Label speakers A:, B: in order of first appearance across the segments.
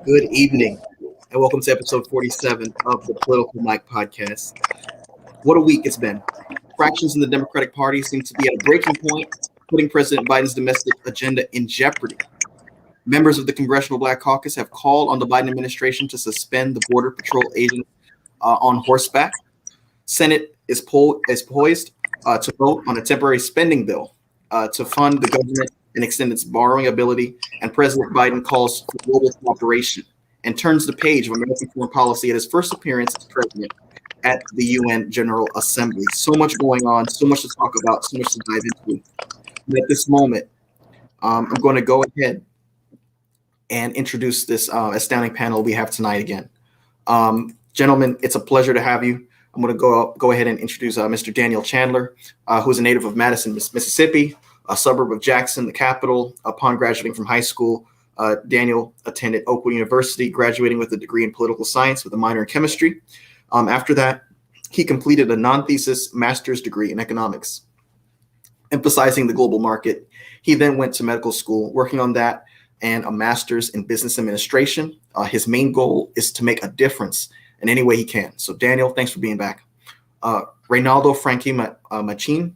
A: Good evening, and welcome to episode 47 of the Political Mike podcast. What a week it's been. Fractions in the Democratic Party seem to be at a breaking point, putting President Biden's domestic agenda in jeopardy. Members of the Congressional Black Caucus have called on the Biden administration to suspend the Border Patrol agents on horseback. Senate is poised to vote on a temporary spending bill to fund the government and extend its borrowing ability, and President Biden calls for global cooperation and turns the page of American foreign policy at his first appearance as president at the UN General Assembly. So much going on, so much to talk about, so much to dive into. And at this moment, I'm going to go ahead and introduce this astounding panel we have tonight again. Gentlemen, it's a pleasure to have you. I'm going to go ahead and introduce Mr. Daniel Chandler, who is a native of Madison, Mississippi, a suburb of Jackson, the capital. Upon graduating from high school, Daniel attended Oakwood University, graduating with a degree in political science with a minor in chemistry. After that, he completed a non-thesis master's degree in economics, emphasizing the global market. He then went to medical school, working on that, and a master's in business administration. His main goal is to make a difference in any way he can. So, Daniel, thanks for being back. Reynaldo Frankie Manchin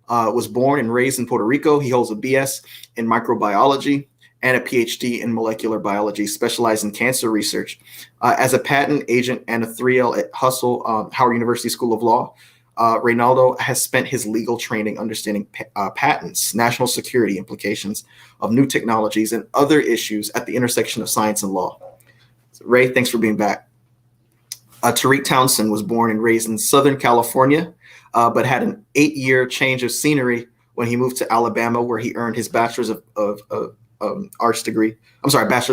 A: was born and raised in Puerto Rico. He holds a BS in microbiology and a PhD in molecular biology, specialized in cancer research. As a patent agent and a 3L at Hustle, Howard University School of Law, Reynaldo has spent his legal training understanding patents, national security implications of new technologies, and other issues at the intersection of science and law. So, Ray, thanks for being back. Tariq Townsend was born and raised in Southern California, but had an 8-year change of scenery when he moved to Alabama, where he earned his bachelor's of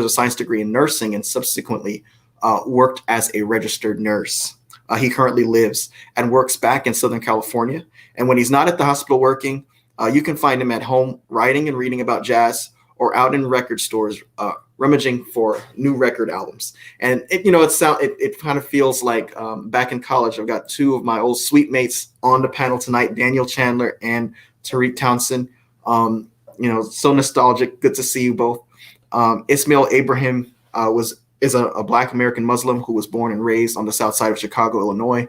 A: science degree in nursing, and subsequently worked as a registered nurse. He currently lives and works back in Southern California. And when he's not at the hospital working, you can find him at home writing and reading about jazz, or out in record stores rummaging for new record albums. And it kind of feels like back in college. I've got two of my old suite mates on the panel tonight, Daniel Chandler and Tariq Townsend. So nostalgic. Good to see you both. Ismail Abraham is a Black American Muslim who was born and raised on the south side of Chicago, Illinois.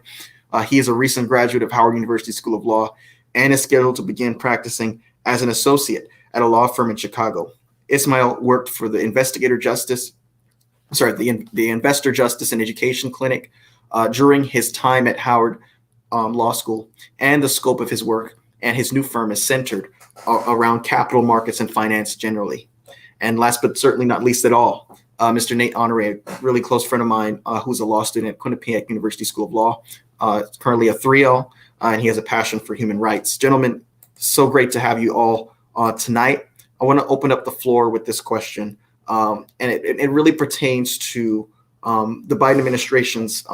A: He is a recent graduate of Howard University School of Law and is scheduled to begin practicing as an associate at a law firm in Chicago. Ismail worked for the Investor Justice and Education Clinic during his time at Howard Law School, and the scope of his work and his new firm is centered around capital markets and finance generally. And last but certainly not least at all, Mr. Nate Honore, a really close friend of mine who's a law student at Quinnipiac University School of Law, currently a 3L, and he has a passion for human rights. Gentlemen, so great to have you all tonight. I want to open up the floor with this question, and it really pertains to the Biden administration's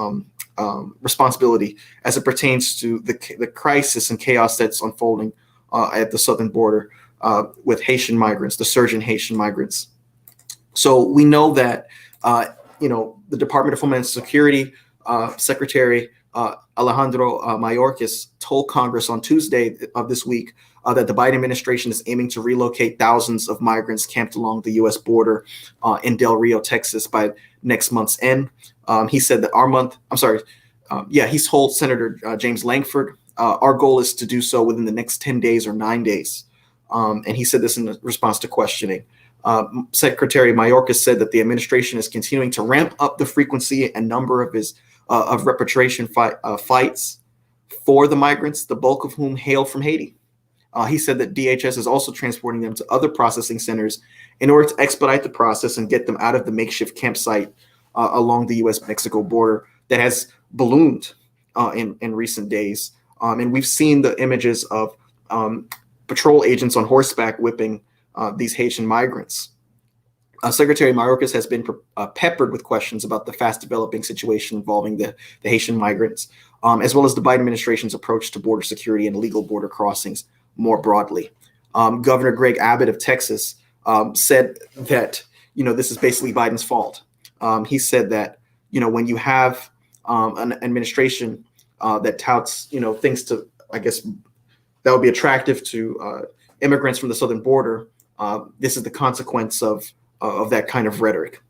A: responsibility as it pertains to the crisis and chaos that's unfolding at the southern border with Haitian migrants, the surge in Haitian migrants. So we know that the Department of Homeland Security Secretary Alejandro Mayorkas told Congress on Tuesday of this week that the Biden administration is aiming to relocate thousands of migrants camped along the U.S. border in Del Rio, Texas, by next month's end. He said that he told Senator James Lankford, our goal is to do so within the next 10 days or 9 days. And he said this in response to questioning. Secretary Mayorkas said that the administration is continuing to ramp up the frequency and number of his repatriation flights for the migrants, the bulk of whom hail from Haiti. He said that DHS is also transporting them to other processing centers in order to expedite the process and get them out of the makeshift campsite along the U.S.-Mexico border that has ballooned in recent days. And we've seen the images of patrol agents on horseback whipping these Haitian migrants. Secretary Mayorkas has been peppered with questions about the fast-developing situation involving the Haitian migrants, as well as the Biden administration's approach to border security and legal border crossings more broadly. Governor Greg Abbott of Texas said that this is basically Biden's fault. He said that when you have an administration that touts things to, I guess, that would be attractive to immigrants from the southern border, this is the consequence of that kind of rhetoric.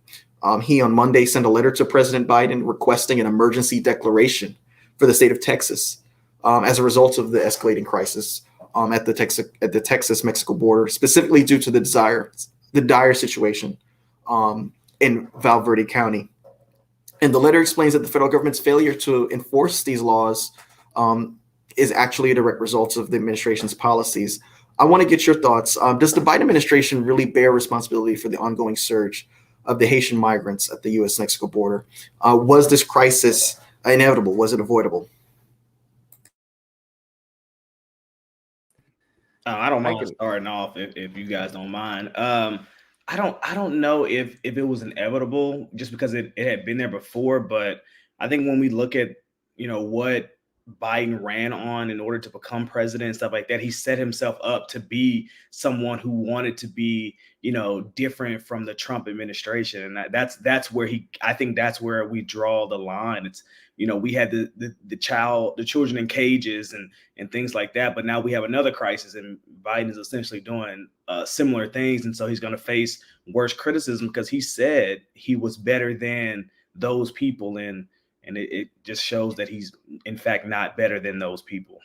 A: He on Monday sent a letter to President Biden requesting an emergency declaration for the state of Texas as a result of the escalating crisis at the Texas-Mexico border, specifically due to the dire situation in Val Verde County. And the letter explains that the federal government's failure to enforce these laws is actually a direct result of the administration's policies. I want to get your thoughts. Does the Biden administration really bear responsibility for the ongoing surge of the Haitian migrants at the U.S.-Mexico border? Was this crisis inevitable? Was it avoidable?
B: I don't mind starting off if you guys don't mind. I don't know if it was inevitable just because it had been there before, but I think when we look at what Biden ran on in order to become president and stuff like that, he set himself up to be someone who wanted to be different from the Trump administration, and that's where I think that's where we draw the line. It's we had the children in cages and things like that, but now we have another crisis, and Biden is essentially doing similar things, and so he's going to face worse criticism because he said he was better than those people, and it just shows that he's in fact not better than those people.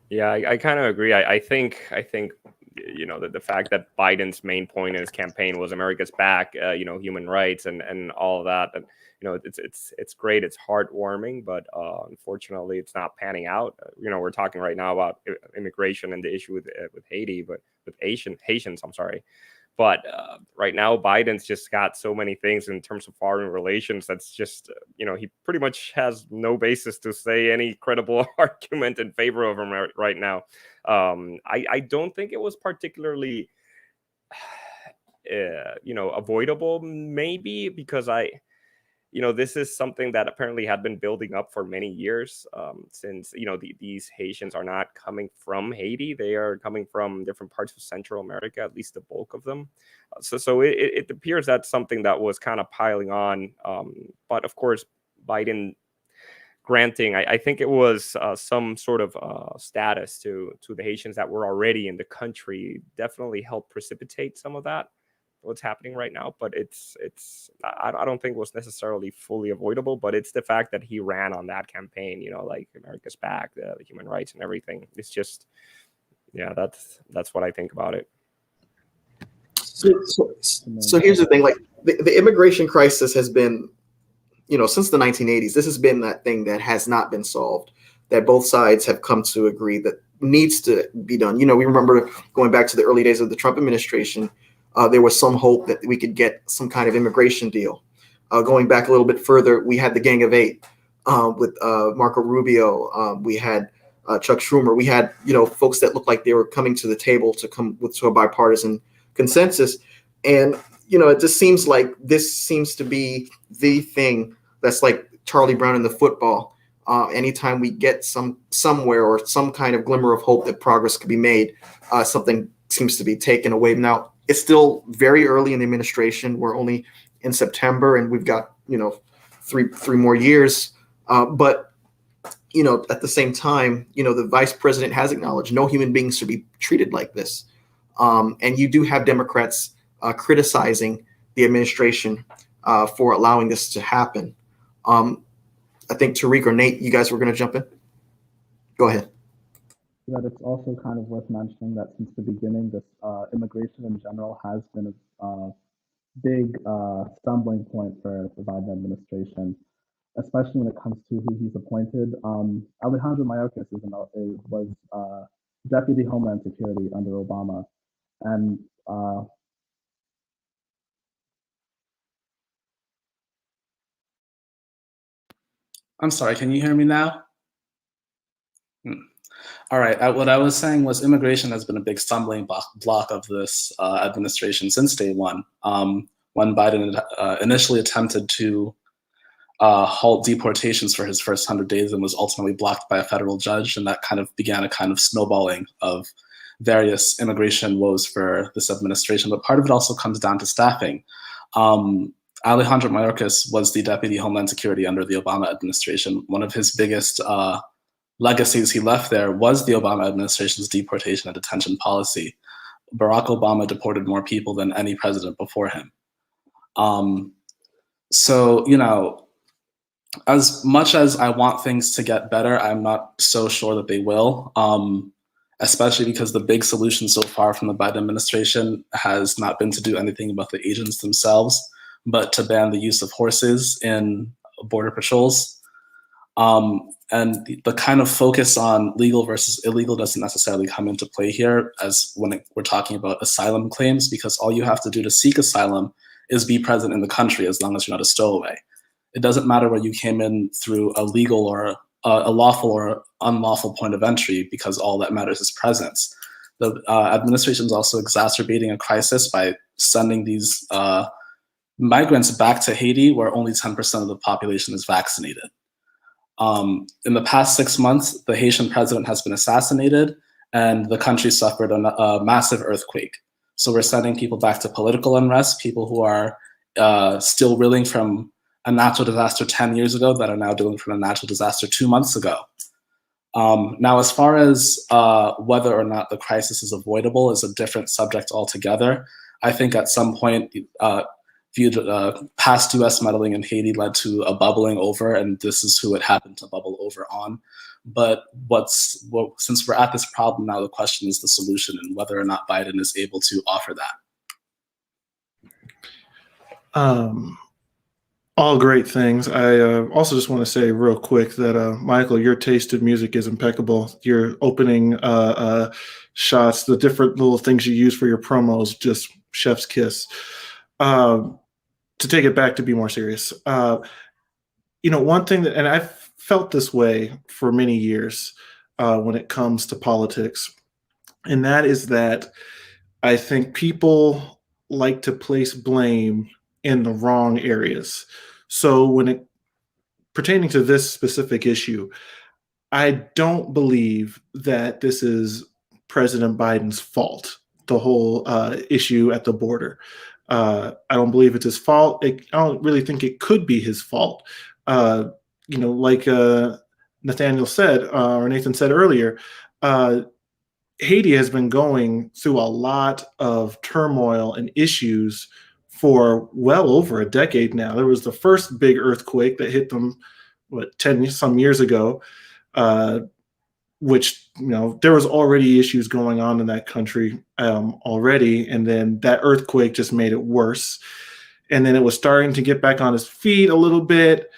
C: Yeah, I kind of agree. I think that the fact that Biden's main point in his campaign was America's back, human rights and all of that, and it's great, it's heartwarming, but unfortunately it's not panning out. We're talking right now about immigration and the issue with Haiti, but with Haitians, I'm sorry. But right now, Biden's just got so many things in terms of foreign relations that's just, he pretty much has no basis to say any credible argument in favor of him right now. I don't think it was particularly, avoidable, maybe, because this is something that apparently had been building up for many years, since, these Haitians are not coming from Haiti. They are coming from different parts of Central America, at least the bulk of them. So it appears that's something that was kind of piling on. But of course, Biden granting, I think it was some sort of status to the Haitians that were already in the country definitely helped precipitate some of that, what's happening right now. But I don't think it was necessarily fully avoidable, but it's the fact that he ran on that campaign, like America's back, the human rights and everything. It's just, yeah, that's what I think about it.
A: So here's the thing, like the immigration crisis has been, since the 1980s, this has been that thing that has not been solved, that both sides have come to agree that needs to be done. We remember going back to the early days of the Trump administration, there was some hope that we could get some kind of immigration deal. Going back a little bit further, we had the Gang of Eight with Marco Rubio. We had Chuck Schumer. We had, folks that looked like they were coming to the table to come to a bipartisan consensus. And, it just seems like this seems to be the thing that's like Charlie Brown in the football. Anytime we get somewhere or some kind of glimmer of hope that progress could be made, something seems to be taken away. Now, it's still very early in the administration. We're only in September, and we've got three more years. But at the same time, the vice president has acknowledged no human being should be treated like this. And you do have Democrats criticizing the administration for allowing this to happen. I think Tariq or Nate, you guys were going to jump in. Go ahead.
D: That it's also kind of worth mentioning that since the beginning, this immigration in general has been a big stumbling point for the Biden administration, especially when it comes to who he's appointed. Alejandro Mayorkas was Deputy Homeland Security under Obama, and
E: I'm sorry, can you hear me now? All right, what I was saying was immigration has been a big stumbling block of this administration since day one. When Biden initially attempted to halt deportations for his first 100 days and was ultimately blocked by a federal judge, and that kind of began a kind of snowballing of various immigration woes for this administration. But part of it also comes down to staffing. Alejandro Mayorkas was the Deputy Homeland Security under the Obama administration. One of his biggest legacies he left there was the Obama administration's deportation and detention policy. Barack Obama deported more people than any president before him. So, you know, as much as I want things to get better, I'm not so sure that they will, especially because the big solution so far from the Biden administration has not been to do anything about the agents themselves, but to ban the use of horses in border patrols. And the kind of focus on legal versus illegal doesn't necessarily come into play here as when we're talking about asylum claims, because all you have to do to seek asylum is be present in the country as long as you're not a stowaway. It doesn't matter whether you came in through a legal or a lawful or unlawful point of entry, because all that matters is presence. The administration is also exacerbating a crisis by sending these migrants back to Haiti, where only 10% of the population is vaccinated. In the past 6 months, the Haitian president has been assassinated and the country suffered a massive earthquake. So we're sending people back to political unrest, people who are still reeling from a natural disaster 10 years ago that are now dealing from a natural disaster 2 months ago. Now, as far as whether or not the crisis is avoidable is a different subject altogether. I think at some point, past US meddling in Haiti led to a bubbling over, and this is who it happened to bubble over on. But since we're at this problem now, the question is the solution and whether or not Biden is able to offer that.
F: All great things. I also just want to say real quick that, Michael, your taste in music is impeccable. Your opening shots, the different little things you use for your promos, just chef's kiss. To take it back, to be more serious, you know, one thing that, and I've felt this way for many years when it comes to politics, and that is that I think people like to place blame in the wrong areas. So when it pertaining to this specific issue, I don't believe that this is President Biden's fault, the whole issue at the border. I don't believe it's his fault. I don't really think it could be his fault. You know, like Nathan said earlier, Haiti has been going through a lot of turmoil and issues for well over a decade now. There was the first big earthquake that hit them, 10 some years ago, which, you know, there was already issues going on in that country already. And then that earthquake just made it worse. And then it was starting to get back on its feet a little bit.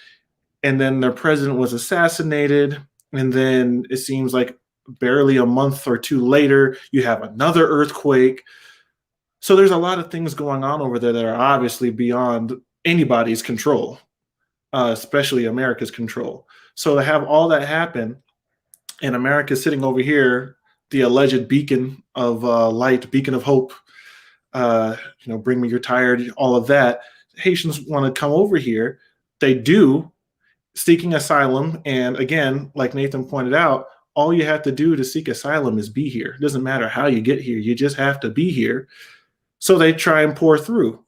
F: And then their president was assassinated. And then it seems like barely a month or two later, you have another earthquake. So there's a lot of things going on over there that are obviously beyond anybody's control, especially America's control. So to have all that happen, and America sitting over here, the alleged beacon of light, beacon of hope, you know, bring me your tired, all of that. Haitians want to come over here. They do, seeking asylum. And again, like Nathan pointed out, all you have to do to seek asylum is be here. It doesn't matter how you get here. You just have to be here. So they try and pour through.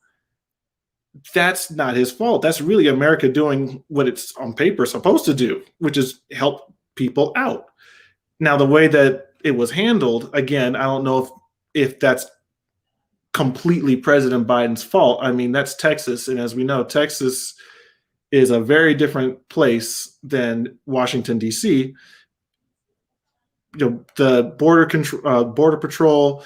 F: That's not his fault. That's really America doing what it's on paper supposed to do, which is help people out. Now, the way that it was handled, again, I don't know if that's completely President Biden's fault. I mean, that's Texas. And as we know, Texas is a very different place than Washington, D.C. You know, the border patrol,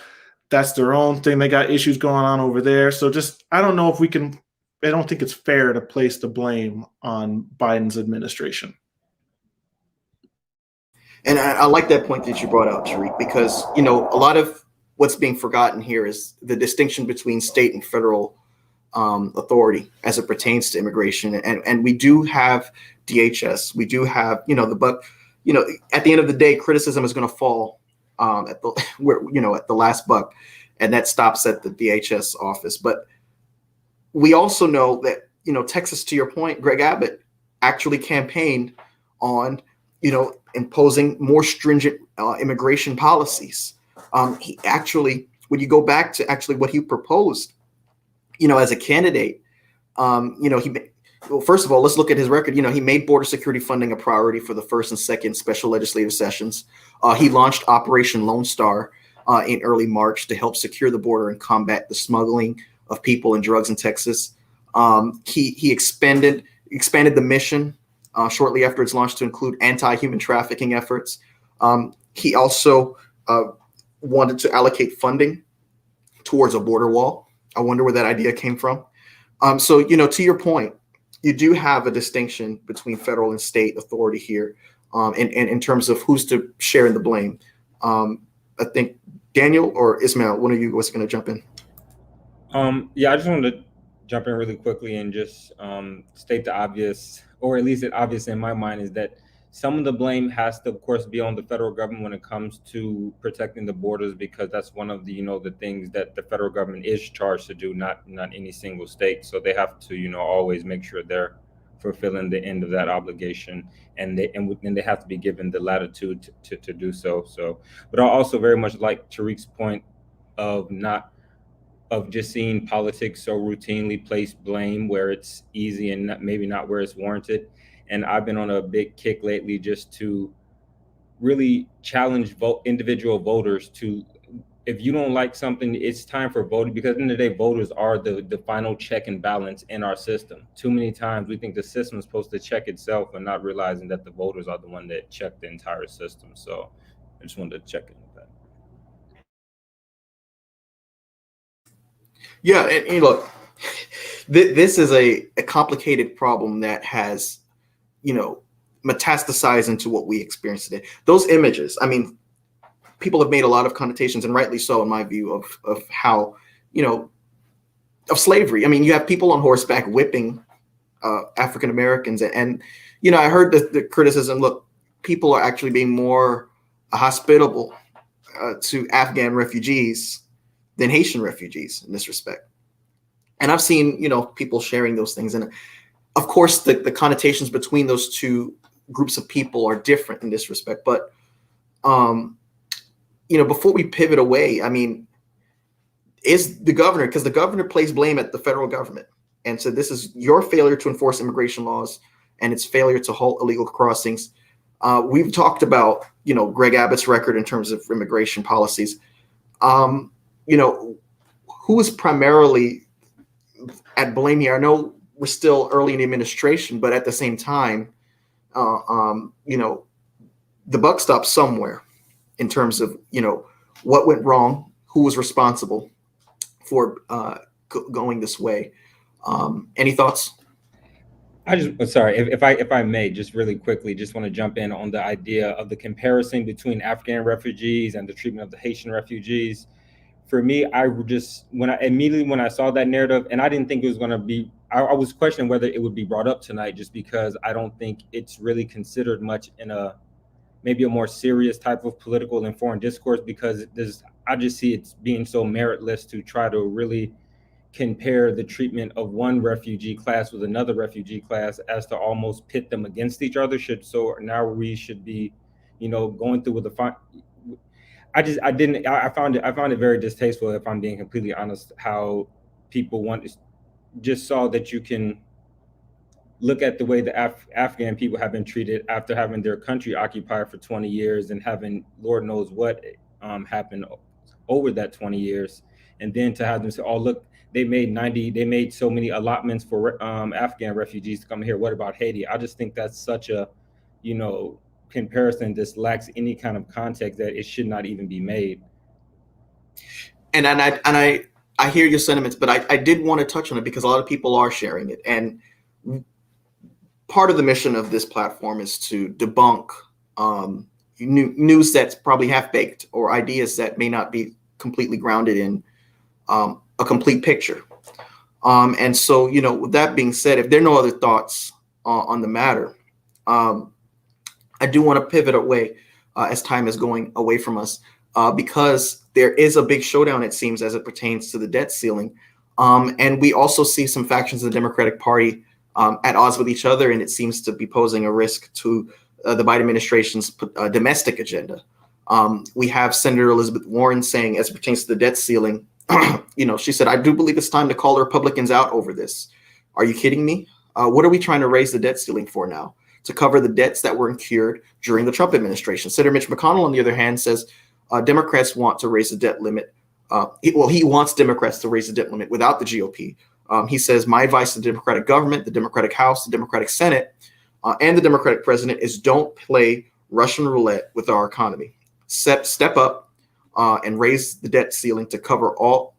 F: that's their own thing. They got issues going on over there. So just, I don't know if we can, I don't think it's fair to place the blame on Biden's administration.
A: And I like that point that you brought out, Tariq, because, you know, a lot of what's being forgotten here is the distinction between state and federal authority as it pertains to immigration. And we do have DHS. We do have, you know, but, you know, at the end of the day, criticism is going to fall at the last buck, and that stops at the DHS office. But we also know that, you know, Texas, to your point, Greg Abbott actually campaigned on, you know, imposing more stringent immigration policies. He actually, when you go back to actually what he proposed, you know, as a candidate, you know, well, first of all, let's look at his record. You know, he made border security funding a priority for the first and second special legislative sessions. He launched Operation Lone Star, in early March to help secure the border and combat the smuggling of people and drugs in Texas. He expanded the mission shortly after its launch to include anti-human trafficking efforts. He also wanted to allocate funding towards a border wall. I wonder where that idea came from. So, to your point, you do have a distinction between federal and state authority here, in terms of who's to share in the blame. I think Daniel or Ismail, one of you was going to jump in.
G: Yeah, I just wanted to jump in really quickly and just state the obvious, or at least the obvious in my mind, is that some of the blame has to, of course, be on the federal government when it comes to protecting the borders, because that's one of the, the things that the federal government is charged to do, not any single state. So they have to, always make sure they're fulfilling the end of that obligation, and they have to be given the latitude to do so. But I also very much like Tariq's point of just seeing politics so routinely place blame where it's easy and maybe not where it's warranted. And I've been on a big kick lately just to really challenge individual voters to, if you don't like something, it's time for voting, because at the end of the day, voters are the final check and balance in our system. Too many times we think the system is supposed to check itself and not realizing that the voters are the one that check the entire system. So I just wanted to check in with that.
A: Yeah, and look, this is a complicated problem that has, metastasized into what we experience today. Those images, I mean, people have made a lot of connotations, and rightly so, in my view, of how, of slavery. I mean, you have people on horseback whipping African Americans, and I heard the criticism. Look, people are actually being more hospitable to Afghan refugees than Haitian refugees in this respect. And I've seen, people sharing those things. And of course, the connotations between those two groups of people are different in this respect. But, before we pivot away, I mean, is the governor, because the governor places blame at the federal government. And so this is your failure to enforce immigration laws and its failure to halt illegal crossings. We've talked about, Greg Abbott's record in terms of immigration policies. Who is primarily at blame here? I know we're still early in the administration, but at the same time, the buck stops somewhere in terms of, what went wrong, who was responsible for going this way. Any thoughts?
G: If I may, just really quickly, just want to jump in on the idea of the comparison between Afghan refugees and the treatment of the Haitian refugees. For me, when I saw that narrative, and I didn't think it was going to be, I was questioning whether it would be brought up tonight, just because I don't think it's really considered much in maybe a more serious type of political and foreign discourse, because I just see it being so meritless to try to really compare the treatment of one refugee class with another refugee class as to almost pit them against each other. So now we should be, going through with I found it very distasteful, if I'm being completely honest, how people just saw that you can look at the way the Afghan people have been treated after having their country occupied for 20 years and having Lord knows what happened over that 20 years. And then to have them say, oh, look, they made so many allotments for Afghan refugees to come here. What about Haiti? I just think that's such a, comparison that lacks any kind of context, that it should not even be made.
A: And I hear your sentiments, but I did want to touch on it because a lot of people are sharing it. And part of the mission of this platform is to debunk news that's probably half-baked, or ideas that may not be completely grounded in a complete picture. And so, with that being said, if there are no other thoughts on the matter, I do want to pivot away as time is going away from us, because there is a big showdown, it seems, as it pertains to the debt ceiling. And we also see some factions of the Democratic Party at odds with each other, and it seems to be posing a risk to the Biden administration's domestic agenda. We have Senator Elizabeth Warren saying, as it pertains to the debt ceiling, she said, "I do believe it's time to call the Republicans out over this. Are you kidding me? What are we trying to raise the debt ceiling for now? To cover the debts that were incurred during the Trump administration." Senator Mitch McConnell, on the other hand, says, Democrats want to raise the debt limit. He wants Democrats to raise the debt limit without the GOP. He says, my advice to the Democratic government, the Democratic House, the Democratic Senate, and the Democratic president is don't play Russian roulette with our economy. Step up and raise the debt ceiling to cover all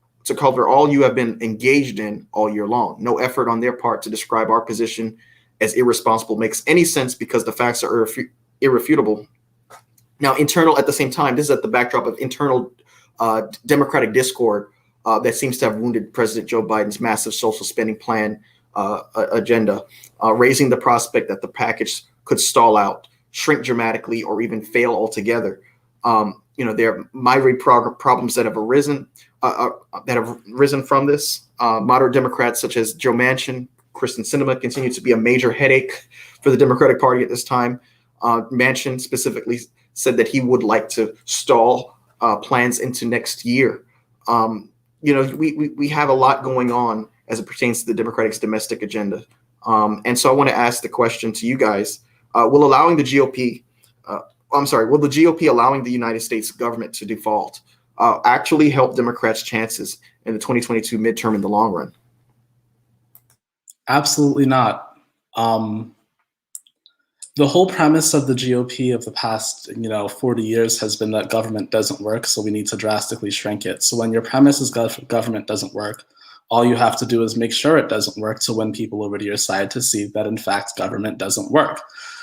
A: you have been engaged in all year long. No effort on their part to describe our position as irresponsible makes any sense because the facts are irrefutable. Now, at the same time, this is at the backdrop of internal Democratic discord that seems to have wounded President Joe Biden's massive social spending plan agenda, raising the prospect that the package could stall out, shrink dramatically, or even fail altogether. There are myriad problems that have arisen from this. Moderate Democrats such as Joe Manchin, Kristen Sinema continue to be a major headache for the Democratic Party at this time. Manchin specifically said that he would like to stall plans into next year. We have a lot going on as it pertains to the Democratic's domestic agenda. And so I want to ask the question to you guys, will the GOP allowing the United States government to default actually help Democrats' chances in the 2022 midterm in the long run?
E: Absolutely not. The whole premise of the GOP of the past, 40 years has been that government doesn't work, so we need to drastically shrink it. So when your premise is government doesn't work, all you have to do is make sure it doesn't work to win people over to your side to see that, in fact, government doesn't work.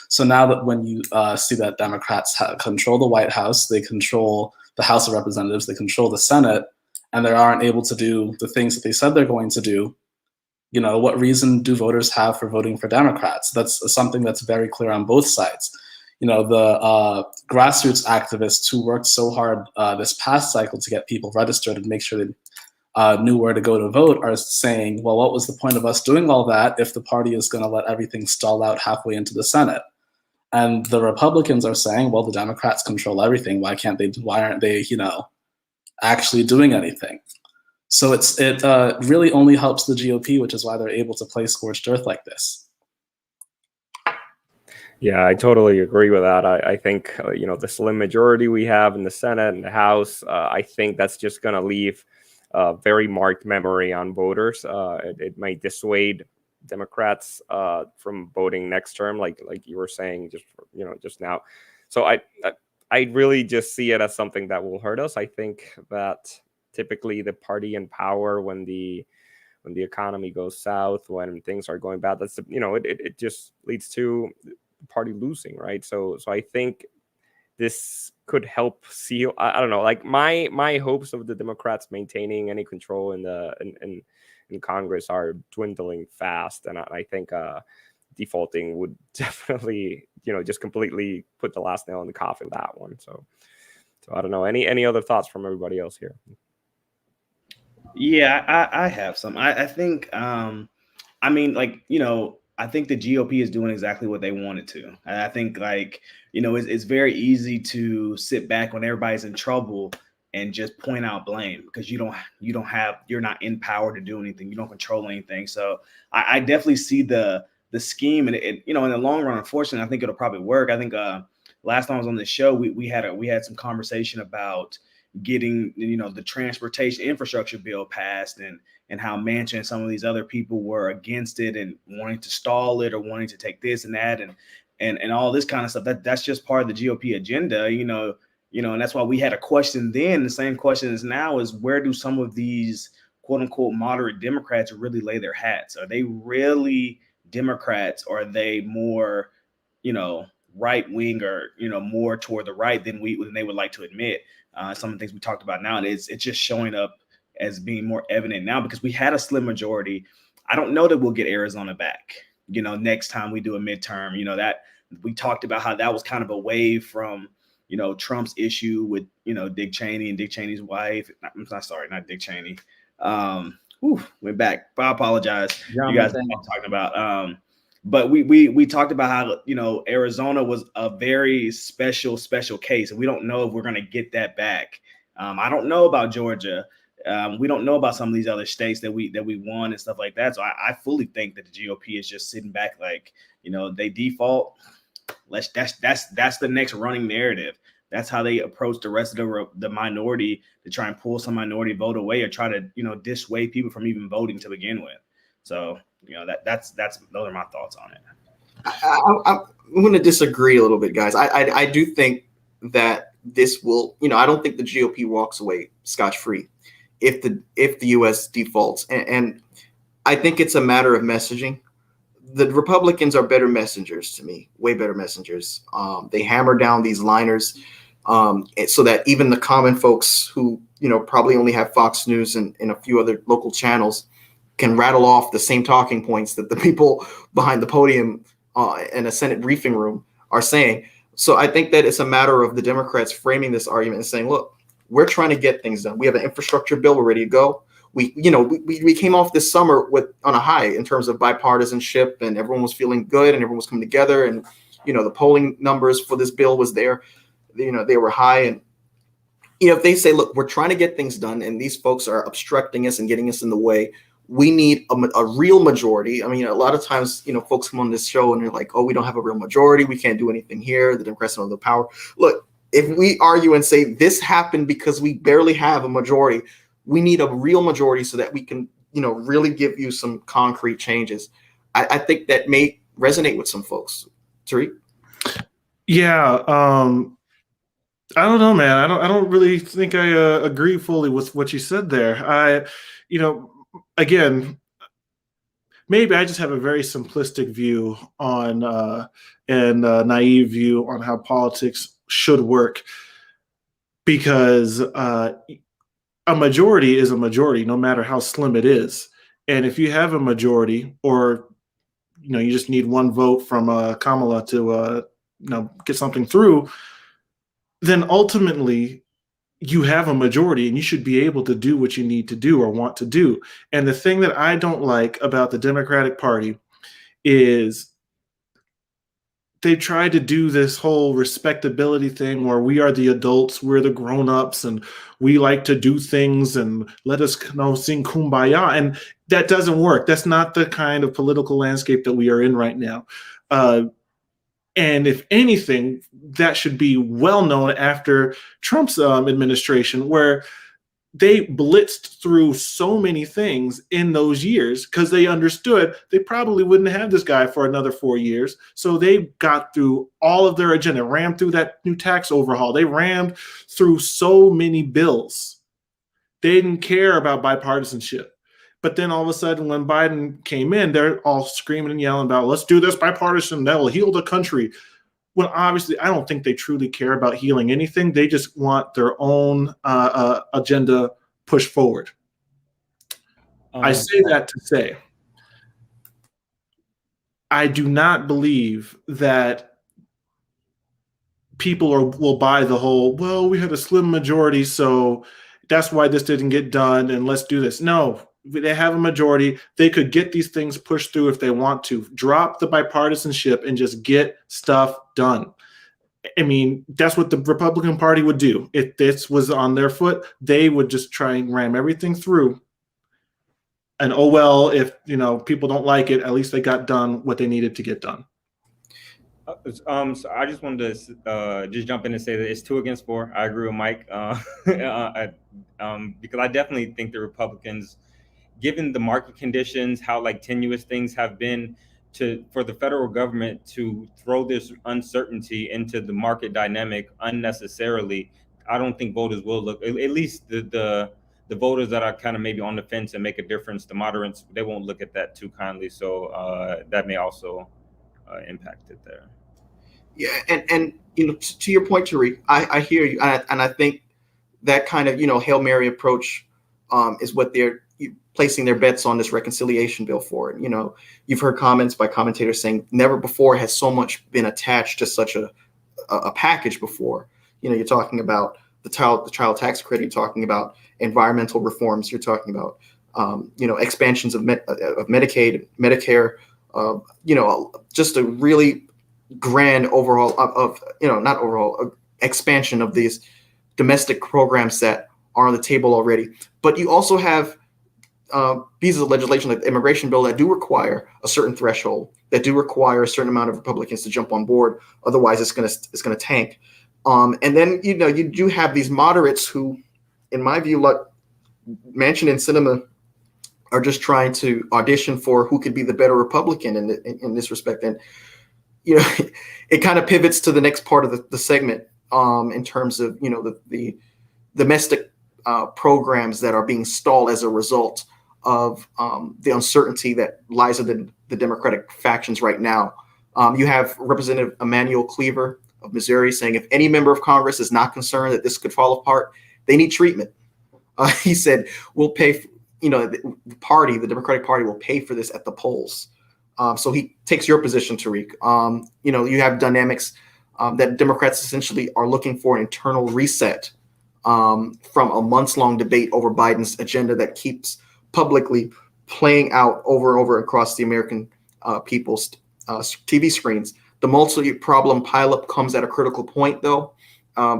E: So now that when you see that Democrats control the White House, they control the House of Representatives, they control the Senate, and they aren't able to do the things that they said they're going to do, what reason do voters have for voting for Democrats? That's something that's very clear on both sides. The grassroots activists who worked so hard this past cycle to get people registered and make sure they knew where to go to vote are saying, well, what was the point of us doing all that if the party is going to let everything stall out halfway into the Senate? And the Republicans are saying, well, the Democrats control everything. Why aren't they, actually doing anything? So it really only helps the GOP, which is why they're able to play scorched earth like this.
C: Yeah, I totally agree with that. I think, the slim majority we have in the Senate and the House, I think that's just going to leave a very marked memory on voters. It might dissuade Democrats from voting next term, like you were saying just now. So I really just see it as something that will hurt us. I think that typically the party in power when the economy goes south, when things are going bad, that's it just leads to the party losing, right? So I think this could help seal. I don't know, like my hopes of the Democrats maintaining any control in Congress are dwindling fast, and I think defaulting would definitely just completely put the last nail in the coffin, that one. So I don't know, any other thoughts from everybody else here?
B: Yeah, I have some. I think, I think the GOP is doing exactly what they wanted to. And I think, it's very easy to sit back when everybody's in trouble and just point out blame because you're not in power to do anything. You don't control anything. So I definitely see the scheme, and in the long run, unfortunately, I think it'll probably work. I think last time I was on the show, we had some conversation about getting the transportation infrastructure bill passed, and how Manchin and some of these other people were against it and wanting to stall it or wanting to take this and that and all this kind of stuff. That's just part of the GOP agenda, and that's why we had a question then. The same question as now is, where do some of these quote unquote moderate Democrats really lay their hats? Are they really Democrats, or are they more, right wing, or more toward the right than they would like to admit? Some of the things we talked about now, it's just showing up as being more evident now because we had a slim majority. I don't know that we'll get Arizona back, next time we do a midterm. That we talked about how that was kind of a wave from, Trump's issue with, Dick Cheney and Dick Cheney's wife. I'm not Dick Cheney. Went back. I apologize. You guys know what I'm talking about. But we talked about how, Arizona was a very special case, and we don't know if we're going to get that back. I don't know about Georgia. We don't know about some of these other states that we won and stuff like that. So I fully think that the GOP is just sitting back like, they default. That's the next running narrative. that's how they approach the rest of the minority, to try and pull some minority vote away, or try to, dissuade people from even voting to begin with. So, that's those are my thoughts on it.
A: I'm going to disagree a little bit, guys. I do think that this will, I don't think the GOP walks away scotch-free if the U.S. defaults. And I think it's a matter of messaging. The Republicans are better messengers to me, way better messengers. They hammer down these liners so that even the common folks who, probably only have Fox News and a few other local channels can rattle off the same talking points that the people behind the podium in a Senate briefing room are saying. So I think that it's a matter of the Democrats framing this argument and saying, look, we're trying to get things done. We have an infrastructure bill. We're ready to go. We came off this summer on a high in terms of bipartisanship, and everyone was feeling good and everyone was coming together. And, the polling numbers for this bill was there. They were high. And, if they say, look, we're trying to get things done and these folks are obstructing us and getting us in the way, we need a real majority. I mean, a lot of times, folks come on this show and they're like, oh, we don't have a real majority. We can't do anything here. The Democrats don't have the power. Look, if we argue and say this happened because we barely have a majority, we need a real majority so that we can, really give you some concrete changes. I think that may resonate with some folks. Tariq?
F: Yeah. I don't know, man. I don't really think I agree fully with what you said there. Again, maybe I just have a very simplistic view on and naive view on how politics should work, because a majority is a majority, no matter how slim it is. And if you have a majority, or you just need one vote from Kamala to get something through, then ultimately you have a majority and you should be able to do what you need to do or want to do. And the thing that I don't like about the Democratic Party is they tried to do this whole respectability thing where we are the adults, we're the grown-ups, and we like to do things and let us sing Kumbaya. And that doesn't work. That's not the kind of political landscape that we are in right now. And if anything, that should be well known after Trump's administration, where they blitzed through so many things in those years because they understood they probably wouldn't have this guy for another 4 years. So they got through all of their agenda, rammed through that new tax overhaul. They rammed through so many bills. They didn't care about bipartisanship. But then all of a sudden, when Biden came in, they're all screaming and yelling about, let's do this bipartisan, that will heal the country. Well, obviously, I don't think they truly care about healing anything. They just want their own agenda pushed forward. I say that to say, I do not believe that people will buy the whole, well, we had a slim majority, so that's why this didn't get done, and let's do this. No. They have a majority. They could get these things pushed through if they want to. Drop the bipartisanship and just get stuff done. I mean, that's what the Republican Party would do. If this was on their foot, they would just try and ram everything through. And oh well, if people don't like it, at least they got done what they needed to get done.
G: So I just wanted to just jump in and say that it's 2 against 4. I agree with Mike because I definitely think the Republicans, given the market conditions, how tenuous things have been, for the federal government to throw this uncertainty into the market dynamic unnecessarily, I don't think voters will look, at least the voters that are kind of maybe on the fence and make a difference, the moderates, they won't look at that too kindly. So that may also impact it there.
A: Yeah, and to your point, Tariq, I hear you, and I think that kind of Hail Mary approach is what they're placing their bets on this reconciliation bill for. You've heard comments by commentators saying never before has so much been attached to such a package before. You're talking about the child tax credit, you're talking about environmental reforms, you're talking about expansions of Medicaid, Medicare, just a really grand overhaul expansion of these domestic programs that are on the table already. But you also have pieces of legislation like the immigration bill that do require a certain threshold, that do require a certain amount of Republicans to jump on board. Otherwise, it's going to tank. And then you do have these moderates who, in my view, like Manchin and Cinema, are just trying to audition for who could be the better Republican in this respect. And it kind of pivots to the next part of the segment in terms of the domestic programs that are being stalled as a result of the uncertainty that lies within the Democratic factions right now. You have Representative Emmanuel Cleaver of Missouri saying if any member of Congress is not concerned that this could fall apart, they need treatment. He said, we'll pay, the Democratic Party will pay for this at the polls. So he takes your position, Tariq. You have dynamics that Democrats essentially are looking for an internal reset from a months-long debate over Biden's agenda that keeps publicly playing out over and over across the American people's TV screens. The multi-problem pileup comes at a critical point, though,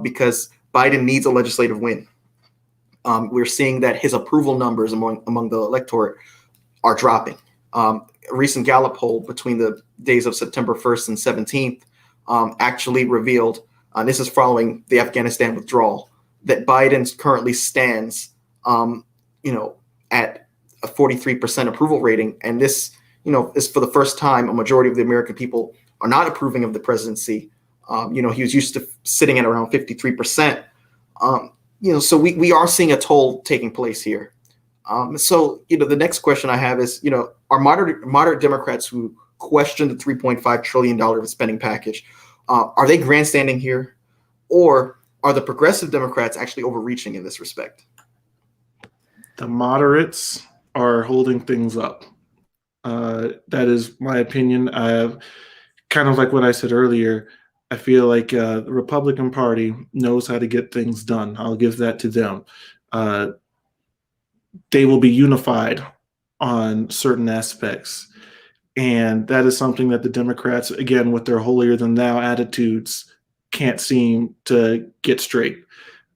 A: because Biden needs a legislative win. We're seeing that his approval numbers among the electorate are dropping. A recent Gallup poll between the days of September 1st and 17th actually revealed, this is following the Afghanistan withdrawal, that Biden currently stands, at a 43% approval rating. And this, is for the first time a majority of the American people are not approving of the presidency. He was used to sitting at around 53%. So we are seeing a toll taking place here. So the next question I have is, are moderate Democrats who question the $3.5 trillion spending package, are they grandstanding here, or are the progressive Democrats actually overreaching in this respect?
F: The moderates are holding things up. That is my opinion. I have kind of like what I said earlier. I feel like the Republican Party knows how to get things done. I'll give that to them. They will be unified on certain aspects. And that is something that the Democrats, again, with their holier than thou attitudes, can't seem to get straight.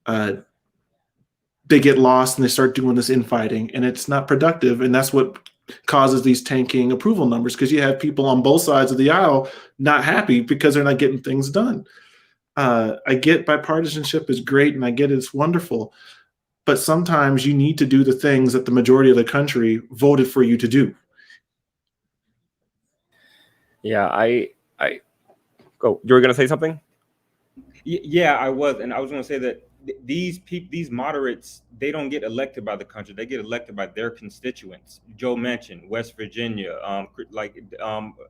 F: They get lost and they start doing this infighting, and it's not productive. And that's what causes these tanking approval numbers, because you have people on both sides of the aisle not happy because they're not getting things done. I get bipartisanship is great, and I get it's wonderful, but sometimes you need to do the things that the majority of the country voted for you to do.
C: Yeah, I go. You were gonna say something?
G: Yeah, I was, and I was going to say that these moderates, they don't get elected by the country; they get elected by their constituents. Joe Manchin, West Virginia,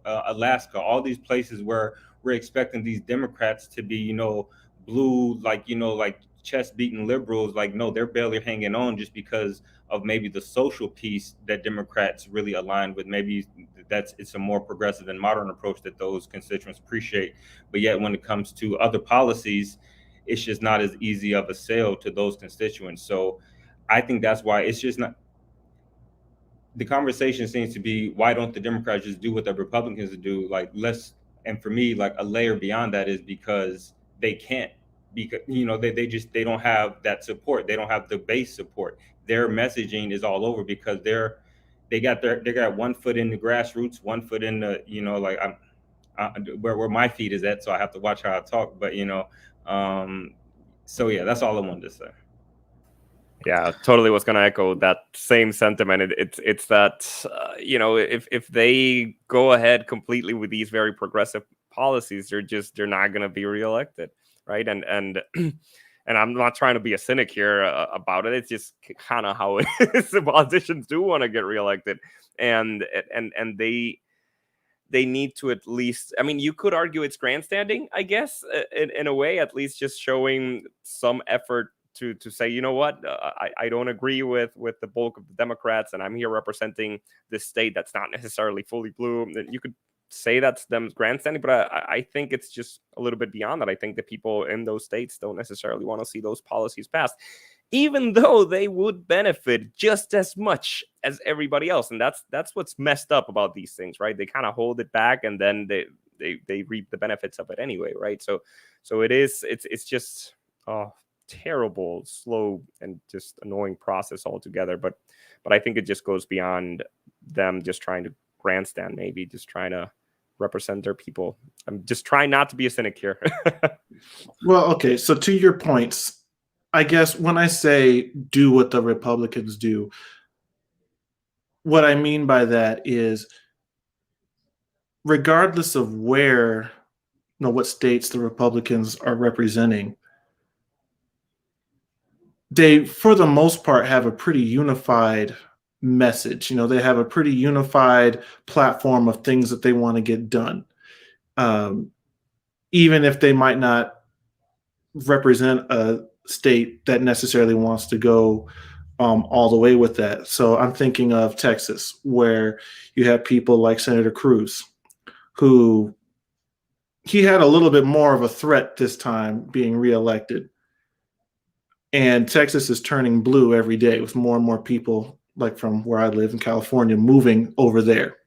G: Alaska, all these places where we're expecting these Democrats to be, blue, like chest beating liberals. Like, no, they're barely hanging on just because of maybe the social piece that Democrats really align with. Maybe it's a more progressive and modern approach that those constituents appreciate. But yet when it comes to other policies, it's just not as easy of a sale to those constituents. So I think that's why it's just not, the conversation seems to be, why don't the Democrats just do what the Republicans do? Like, and for me, like a layer beyond that is because they can't, because they don't have that support. They don't have the base support. Their messaging is all over because they got one foot in the grassroots, one foot in the, where my feet is at. So I have to watch how I talk, but so yeah, that's all I wanted to say.
C: Yeah, totally was going to echo that same sentiment. It's that, if they go ahead completely with these very progressive policies, they're not going to be reelected, right? And I'm not trying to be a cynic here about it. It's just kind of how it is. The politicians do want to get reelected, and they need to at least, I mean, you could argue it's grandstanding, I guess, in a way, at least just showing some effort to say, you know what, I don't agree with the bulk of the Democrats, and I'm here representing this state that's not necessarily fully blue. You could say that's them grandstanding, but I think it's just a little bit beyond that. I think the people in those states don't necessarily want to see those policies passed, even though they would benefit just as much as everybody else. And that's what's messed up about these things, right? They kind of hold it back, and then they reap the benefits of it anyway, right? So it's just terrible, slow, and just annoying process altogether. But I think it just goes beyond them just trying to grandstand, maybe just trying to represent their people. I'm just trying not to be a cynic here.
F: Well, okay. So to your points, I guess when I say do what the Republicans do, what I mean by that is regardless of where, what states the Republicans are representing, they, for the most part, have a pretty unified message. They have a pretty unified platform of things that they want to get done. Even if they might not represent a state that necessarily wants to go all the way with that. So I'm thinking of Texas, where you have people like Senator Cruz, who he had a little bit more of a threat this time being reelected. And Texas is turning blue every day with more and more people, like from where I live in California, moving over there.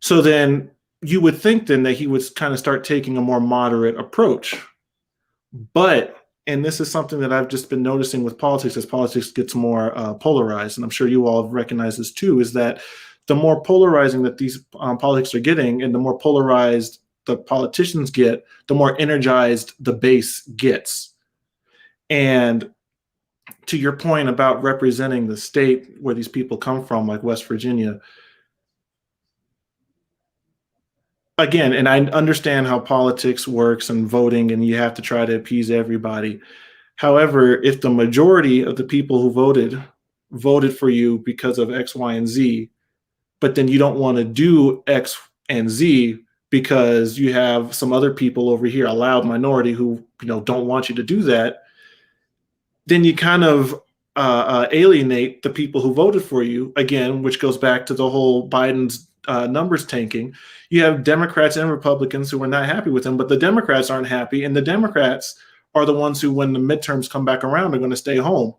F: So then you would think then that he would kind of start taking a more moderate approach. But, and this is something that I've just been noticing with politics as politics gets more polarized, and I'm sure you all have recognized this too, is that the more polarizing that these politics are getting and the more polarized the politicians get, the more energized the base gets. And to your point about representing the state where these people come from, like West Virginia, again, and I understand how politics works and voting, and you have to try to appease everybody. However, if the majority of the people who voted for you because of X, Y, and Z, but then you don't want to do X and Z because you have some other people over here, a loud minority who don't want you to do that, then you kind of alienate the people who voted for you, again, which goes back to the whole Biden's numbers tanking. You have Democrats and Republicans who are not happy with him, but the Democrats aren't happy, and the Democrats are the ones who, when the midterms come back around, are going to stay home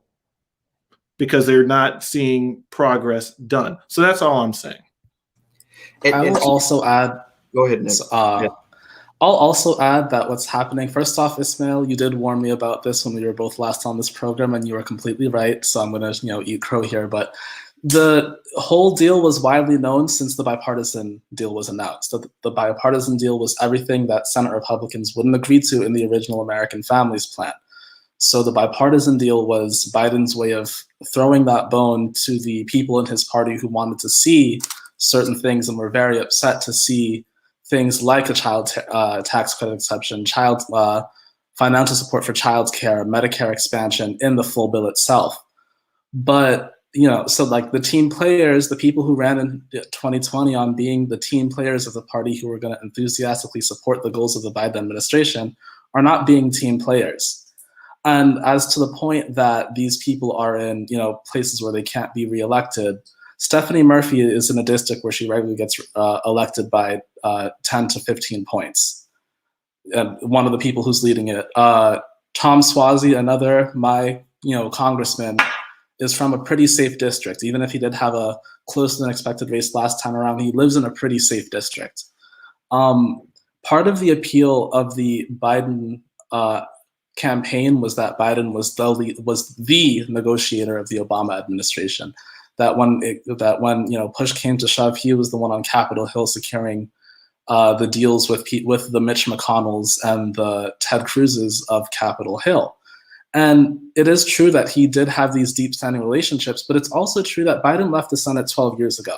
F: because they're not seeing progress done. So that's all I'm saying.
E: I will also add.
A: Go ahead, Nick.
E: I'll also add that what's happening, first off, Ismail, you did warn me about this when we were both last on this program, and you were completely right. So I'm going to, eat crow here. But the whole deal was widely known since the bipartisan deal was announced. The bipartisan deal was everything that Senate Republicans wouldn't agree to in the original American Families Plan. So the bipartisan deal was Biden's way of throwing that bone to the people in his party who wanted to see certain things and were very upset to see things like a child tax credit exception, child financial support for childcare, Medicare expansion in the full bill itself. But, so like the team players, the people who ran in 2020 on being the team players of the party who were going to enthusiastically support the goals of the Biden administration are not being team players. And as to the point that these people are in, places where they can't be reelected, Stephanie Murphy is in a district where she regularly gets elected by 10 to 15 points. One of the people who's leading it, Tom Suozzi, another congressman, is from a pretty safe district. Even if he did have a closer than expected race last time around, he lives in a pretty safe district. Part of the appeal of the Biden campaign was that Biden was the negotiator of the Obama administration. That when push came to shove, he was the one on Capitol Hill securing the deals with the Mitch McConnells and the Ted Cruz's of Capitol Hill. And it is true that he did have these deep standing relationships, but it's also true that Biden left the Senate 12 years ago.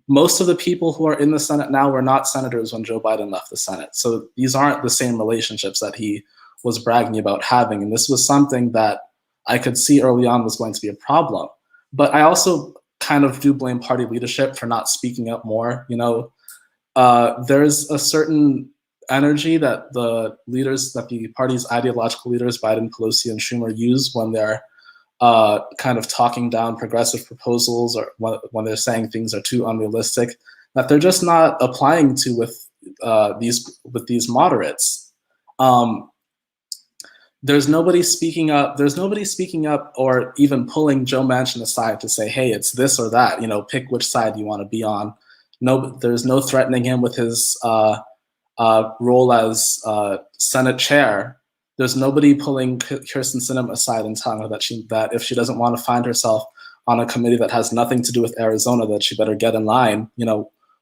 E: Most of the people who are in the Senate now were not senators when Joe Biden left the Senate. So these aren't the same relationships that he was bragging about having. And this was something that I could see early on was going to be a problem. But I also kind of do blame party leadership for not speaking up more. There's a certain energy that the party's ideological leaders, Biden, Pelosi, and Schumer, use when they're kind of talking down progressive proposals or when they're saying things are too unrealistic, that they're just not applying to with these moderates. There's nobody speaking up. There's nobody speaking up or even pulling Joe Manchin aside to say, hey, it's this or that, pick which side you want to be on. No, there's no threatening him with his role as Senate chair. There's nobody pulling Kyrsten Sinema aside and telling her that if she doesn't want to find herself on a committee that has nothing to do with Arizona, that she better get in line,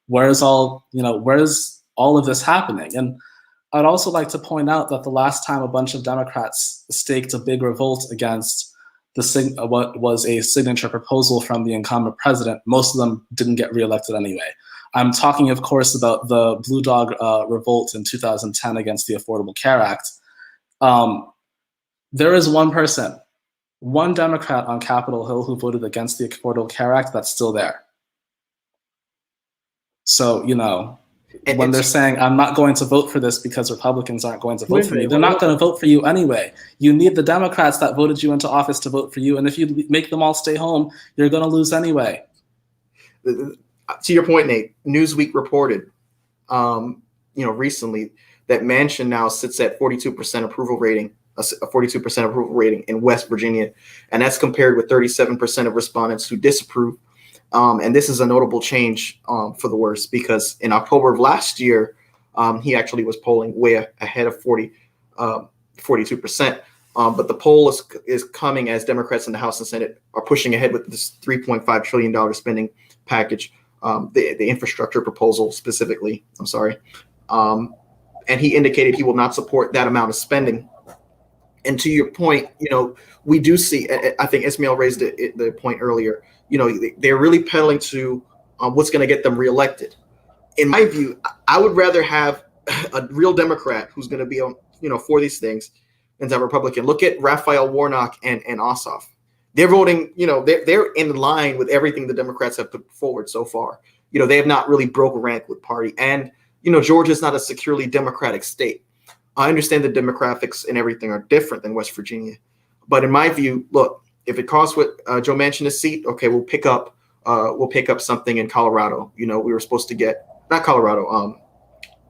E: Where's all of this happening? And I'd also like to point out that the last time a bunch of Democrats staked a big revolt against what was a signature proposal from the incumbent president, most of them didn't get reelected anyway. I'm talking, of course, about the Blue Dog revolt in 2010 against the Affordable Care Act. There is one person, one Democrat on Capitol Hill who voted against the Affordable Care Act that's still there. So, when they're saying, I'm not going to vote for this because Republicans aren't going to vote for me, they're not going to vote for you anyway. You need the Democrats that voted you into office to vote for you. And if you make them all stay home, you're going to lose anyway.
A: To your point, Nate, Newsweek reported, recently that Manchin now sits at 42% approval rating, a 42% approval rating in West Virginia. And that's compared with 37% of respondents who disapprove. And this is a notable change for the worse, because in October of last year, he actually was polling way ahead of 42%. But the poll is coming as Democrats in the House and Senate are pushing ahead with this $3.5 trillion spending package, the infrastructure proposal specifically. I'm sorry. And he indicated he will not support that amount of spending. And to your point, we do see, I think Ismail raised the point earlier, they're really peddling to what's going to get them reelected. In my view, I would rather have a real Democrat who's going to be on, for these things than a Republican. Look at Raphael Warnock and Ossoff. They're voting, they're in line with everything the Democrats have put forward so far. They have not really broke rank with party. And, Georgia is not a securely Democratic state. I understand the demographics and everything are different than West Virginia. But in my view, look, if it costs what Joe Manchin a seat, okay, we'll pick up something in Colorado. We were supposed to get, not Colorado,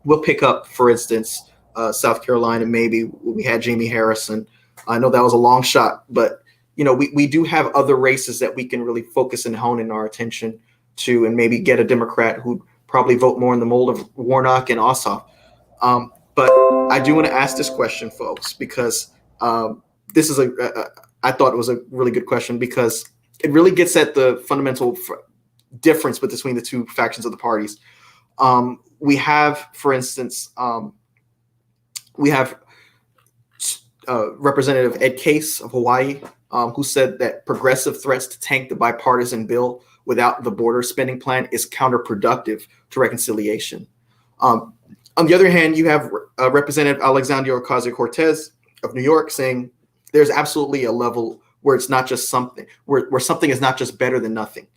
A: we'll pick up, for instance, South Carolina, maybe. We had Jamie Harrison. I know that was a long shot, but we do have other races that we can really focus and hone in our attention to, and maybe get a Democrat who'd probably vote more in the mold of Warnock and Ossoff. But I do want to ask this question, folks, because this is I thought it was a really good question, because it really gets at the fundamental difference between the two factions of the parties. We have, for instance, Representative Ed Case of Hawaii, who said that progressive threats to tank the bipartisan bill without the border spending plan is counterproductive to reconciliation. On the other hand, you have Representative Alexandria Ocasio-Cortez of New York saying there's absolutely a level where it's not just something, where something is not just better than nothing,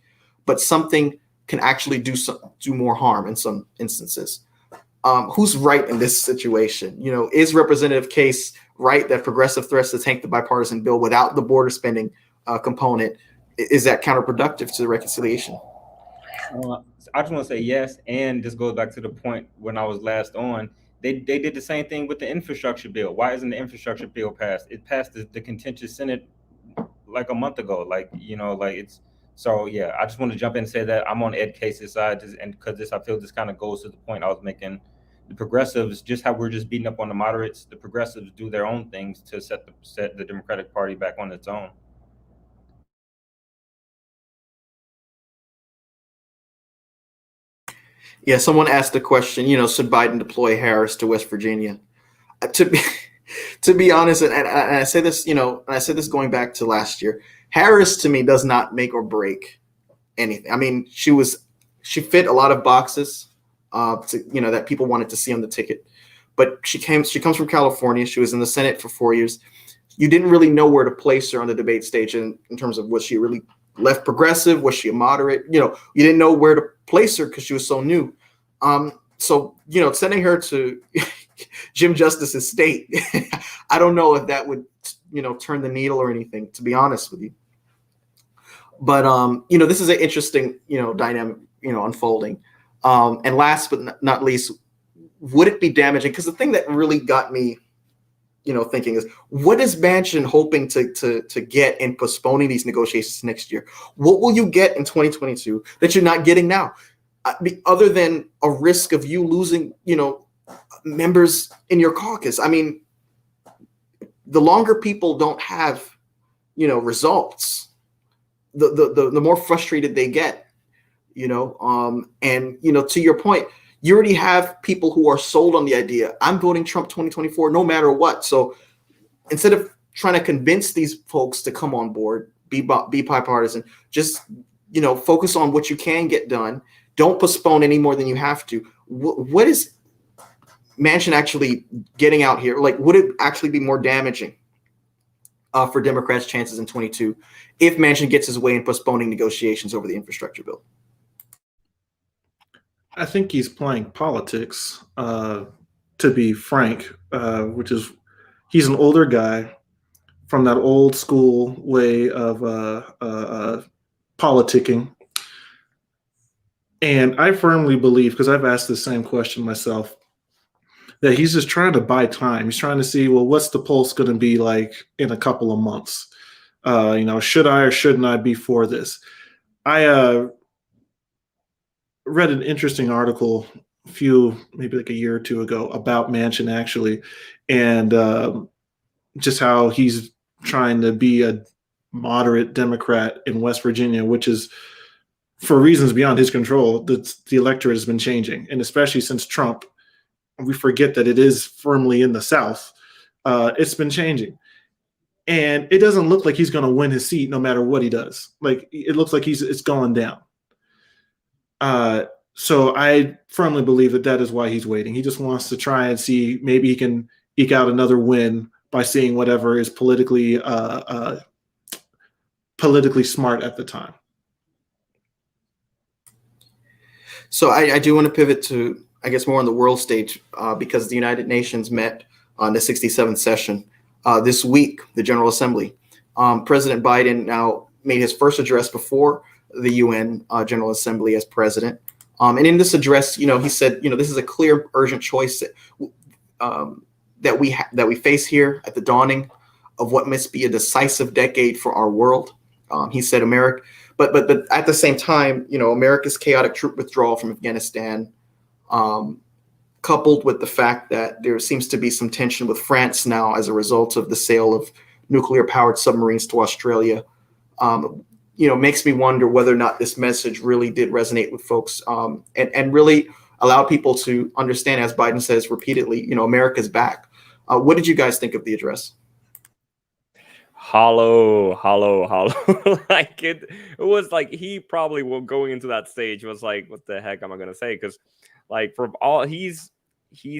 A: but something can actually do more harm in some instances. Who's right in this situation? Is Representative Case right that progressive threats to tank the bipartisan bill without the border spending component, is that counterproductive to the reconciliation?
G: I just want to say yes, and this goes back to the point when I was last on. They did the same thing with the infrastructure bill. Why isn't the infrastructure bill passed? It passed the contentious Senate like a month ago. It's so yeah. I just want to jump in and say that I'm on Ed Case's side, and because I feel this kind of goes to the point I was making. The progressives, just how we're just beating up on the moderates, the progressives do their own things to set the Democratic Party back on its own.
A: Yeah, someone asked the question, should Biden deploy Harris to West Virginia? To be honest, and I say this, and I said this going back to last year, Harris to me does not make or break anything. I mean, she fit a lot of boxes, that people wanted to see on the ticket, but she comes from California. She was in the Senate for 4 years. You didn't really know where to place her on the debate stage in terms of, was she really left progressive? Was she a moderate? You didn't know where to place her because she was so new. So sending her to Jim Justice's state, I don't know if that would, turn the needle or anything, to be honest with you. But, this is an interesting, dynamic, unfolding. And last but not least, would it be damaging? Because the thing that really got me, thinking is, what is Manchin hoping to get in postponing these negotiations next year? What will you get in 2022 that you're not getting now? Other than a risk of you losing, members in your caucus. I mean, the longer people don't have, results, the more frustrated they get. And to your point, you already have people who are sold on the idea. I'm voting Trump 2024 no matter what. So instead of trying to convince these folks to come on board, be bipartisan, just focus on what you can get done. Don't postpone any more than you have to. What is Manchin actually getting out here? Like, would it actually be more damaging for Democrats' chances in 22 if Manchin gets his way in postponing negotiations over the infrastructure bill?
F: I think he's playing politics, to be frank, which is he's an older guy from that old school way of politicking. And I firmly believe, because I've asked the same question myself, that he's just trying to buy time. He's trying to see, well, what's the pulse going to be like in a couple of months? Should I or shouldn't I be for this? I read an interesting article maybe like a year or two ago about Manchin actually, and just how he's trying to be a moderate Democrat in West Virginia, which is for reasons beyond his control. The electorate has been changing, and especially since Trump, we forget that it is firmly in the South. It's been changing. And it doesn't look like he's going to win his seat no matter what he does. Like, it looks like it's going down. So I firmly believe that is why he's waiting. He just wants to try and see maybe he can eke out another win by seeing whatever is politically smart at the time.
A: So I do want to pivot to, I guess, more on the world stage because the United Nations met on the 67th session this week, the General Assembly. President Biden now made his first address before the UN General Assembly as president. And in this address, he said, this is a clear, urgent choice that we face here at the dawning of what must be a decisive decade for our world. He said, America, but at the same time, America's chaotic troop withdrawal from Afghanistan, coupled with the fact that there seems to be some tension with France now as a result of the sale of nuclear-powered submarines to Australia, makes me wonder whether or not this message really did resonate with folks and really allow people to understand, as Biden says repeatedly, America's back. What did you guys think of the address?
C: Hollow. Like it was like he probably going into that stage was like, what the heck am I going to say? Because like from all he's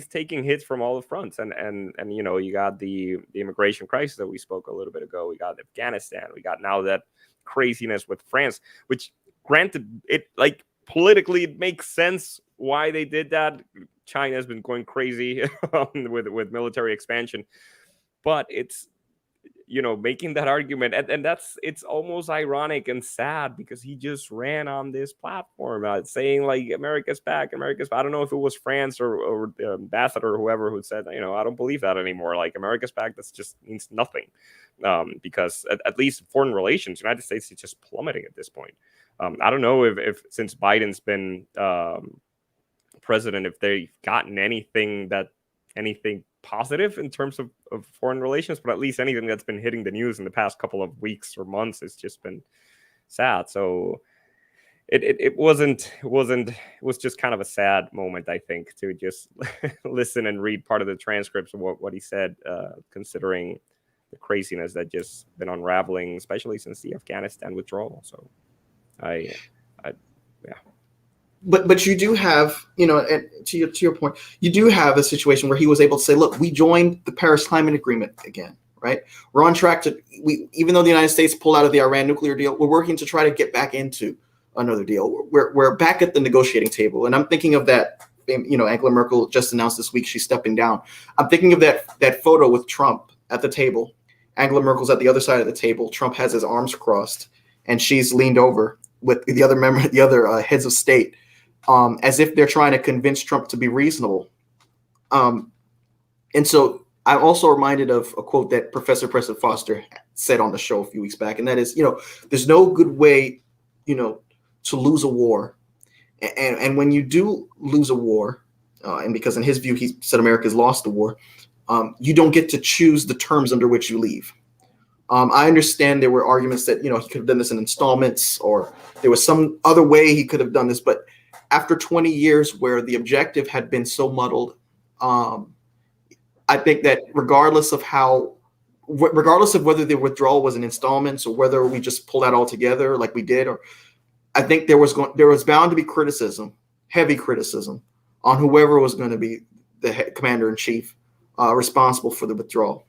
C: taking hits from all the fronts and you got the immigration crisis that we spoke a little bit ago. We got Afghanistan. We got now that craziness with France, which granted it like politically it makes sense why they did that. China has been going crazy with military expansion, but it's making that argument and it's almost ironic and sad because he just ran on this platform saying like America's back. I don't know if it was France or the ambassador or whoever who said, I don't believe that anymore. Like America's back, that just means nothing. Because at least foreign relations, United States is just plummeting at this point. I don't know if since Biden's been president, if they've gotten anything positive in terms of foreign relations, but at least anything that's been hitting the news in the past couple of weeks or months has just been sad. So it was just kind of a sad moment, I think, to just listen and read part of the transcripts of what he said, considering the craziness that just been unraveling, especially since the Afghanistan withdrawal. So yeah.
A: But you do have, and to your point, you do have a situation where he was able to say, look, we joined the Paris Climate Agreement again, right? We're on track even though the United States pulled out of the Iran nuclear deal, we're working to try to get back into another deal. We're back at the negotiating table. And I'm thinking of that, Angela Merkel just announced this week she's stepping down. I'm thinking of that photo with Trump at the table. Angela Merkel's at the other side of the table. Trump has his arms crossed and she's leaned over with the other heads of state. As if they're trying to convince Trump to be reasonable. And so I'm also reminded of a quote that Professor Preston Foster said on the show a few weeks back, and that is, there's no good way, to lose a war. And when you do lose a war, and because in his view, he said America's lost the war, you don't get to choose the terms under which you leave. I understand there were arguments that, he could have done this in installments, or there was some other way he could have done this. But after 20 years where the objective had been so muddled, I think that regardless of whether the withdrawal was in installments or whether we just pulled out all together like we did, or I think there was bound to be criticism, heavy criticism, on whoever was going to be the commander in chief responsible for the withdrawal.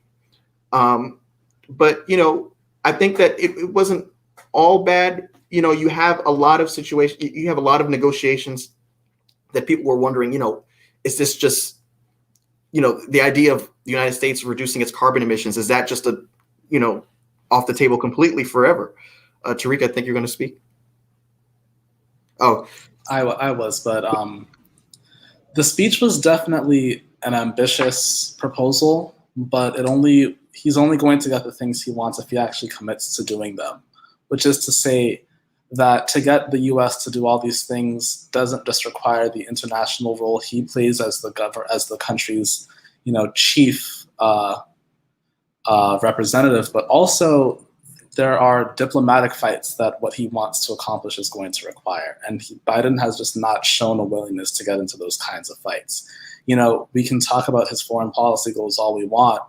A: But I think that it wasn't all bad. You have a lot of situations, you have a lot of negotiations that people were wondering, is this just, the idea of the United States reducing its carbon emissions, is that just off the table completely forever? Tariq, I think you're going to speak. Oh,
E: I was, but the speech was definitely an ambitious proposal, but he's only going to get the things he wants if he actually commits to doing them, which is to say that to get the US to do all these things doesn't just require the international role he plays as the country's, chief representative, but also there are diplomatic fights that what he wants to accomplish is going to require. And Biden has just not shown a willingness to get into those kinds of fights. We can talk about his foreign policy goals all we want,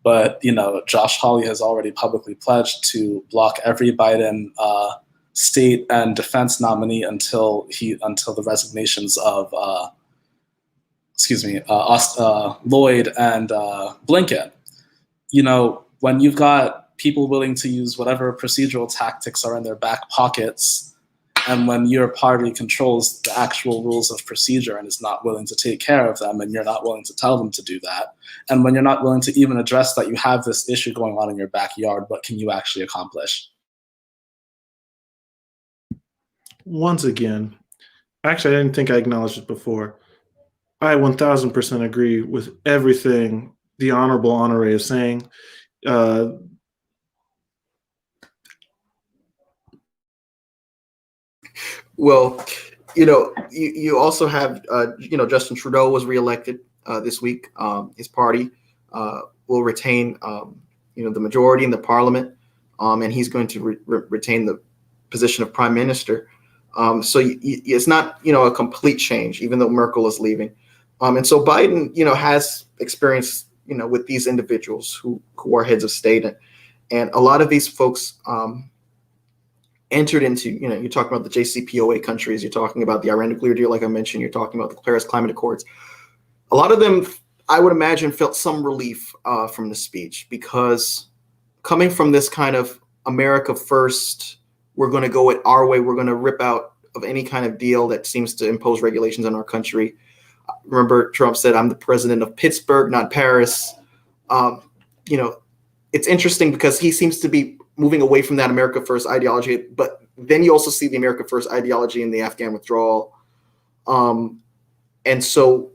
E: but, Josh Hawley has already publicly pledged to block every Biden state and defense nominee until the resignations of, Lloyd and Blinken. When you've got people willing to use whatever procedural tactics are in their back pockets, and when your party controls the actual rules of procedure and is not willing to take care of them, and you're not willing to tell them to do that, and when you're not willing to even address that you have this issue going on in your backyard, what can you actually accomplish?
F: Once again, actually, I didn't think I acknowledged it before. I 1000% agree with everything the Honorable Honore is saying.
A: Well, you also have, Justin Trudeau was reelected this week. His party will retain, the majority in the parliament, and he's going to retain the position of prime minister. So it's not, a complete change, even though Merkel is leaving. And so Biden, has experience, with these individuals who are heads of state, and a lot of these folks entered into, you're talking about the JCPOA countries, you're talking about the Iran nuclear deal, like I mentioned, you're talking about the Paris Climate Accords. A lot of them, I would imagine, felt some relief from the speech, because coming from this kind of America first, we're going to go it our way, we're going to rip out of any kind of deal that seems to impose regulations on our country. Remember, Trump said, "I'm the president of Pittsburgh, not Paris." It's interesting because he seems to be moving away from that America first ideology, but then you also see the America first ideology in the Afghan withdrawal. And so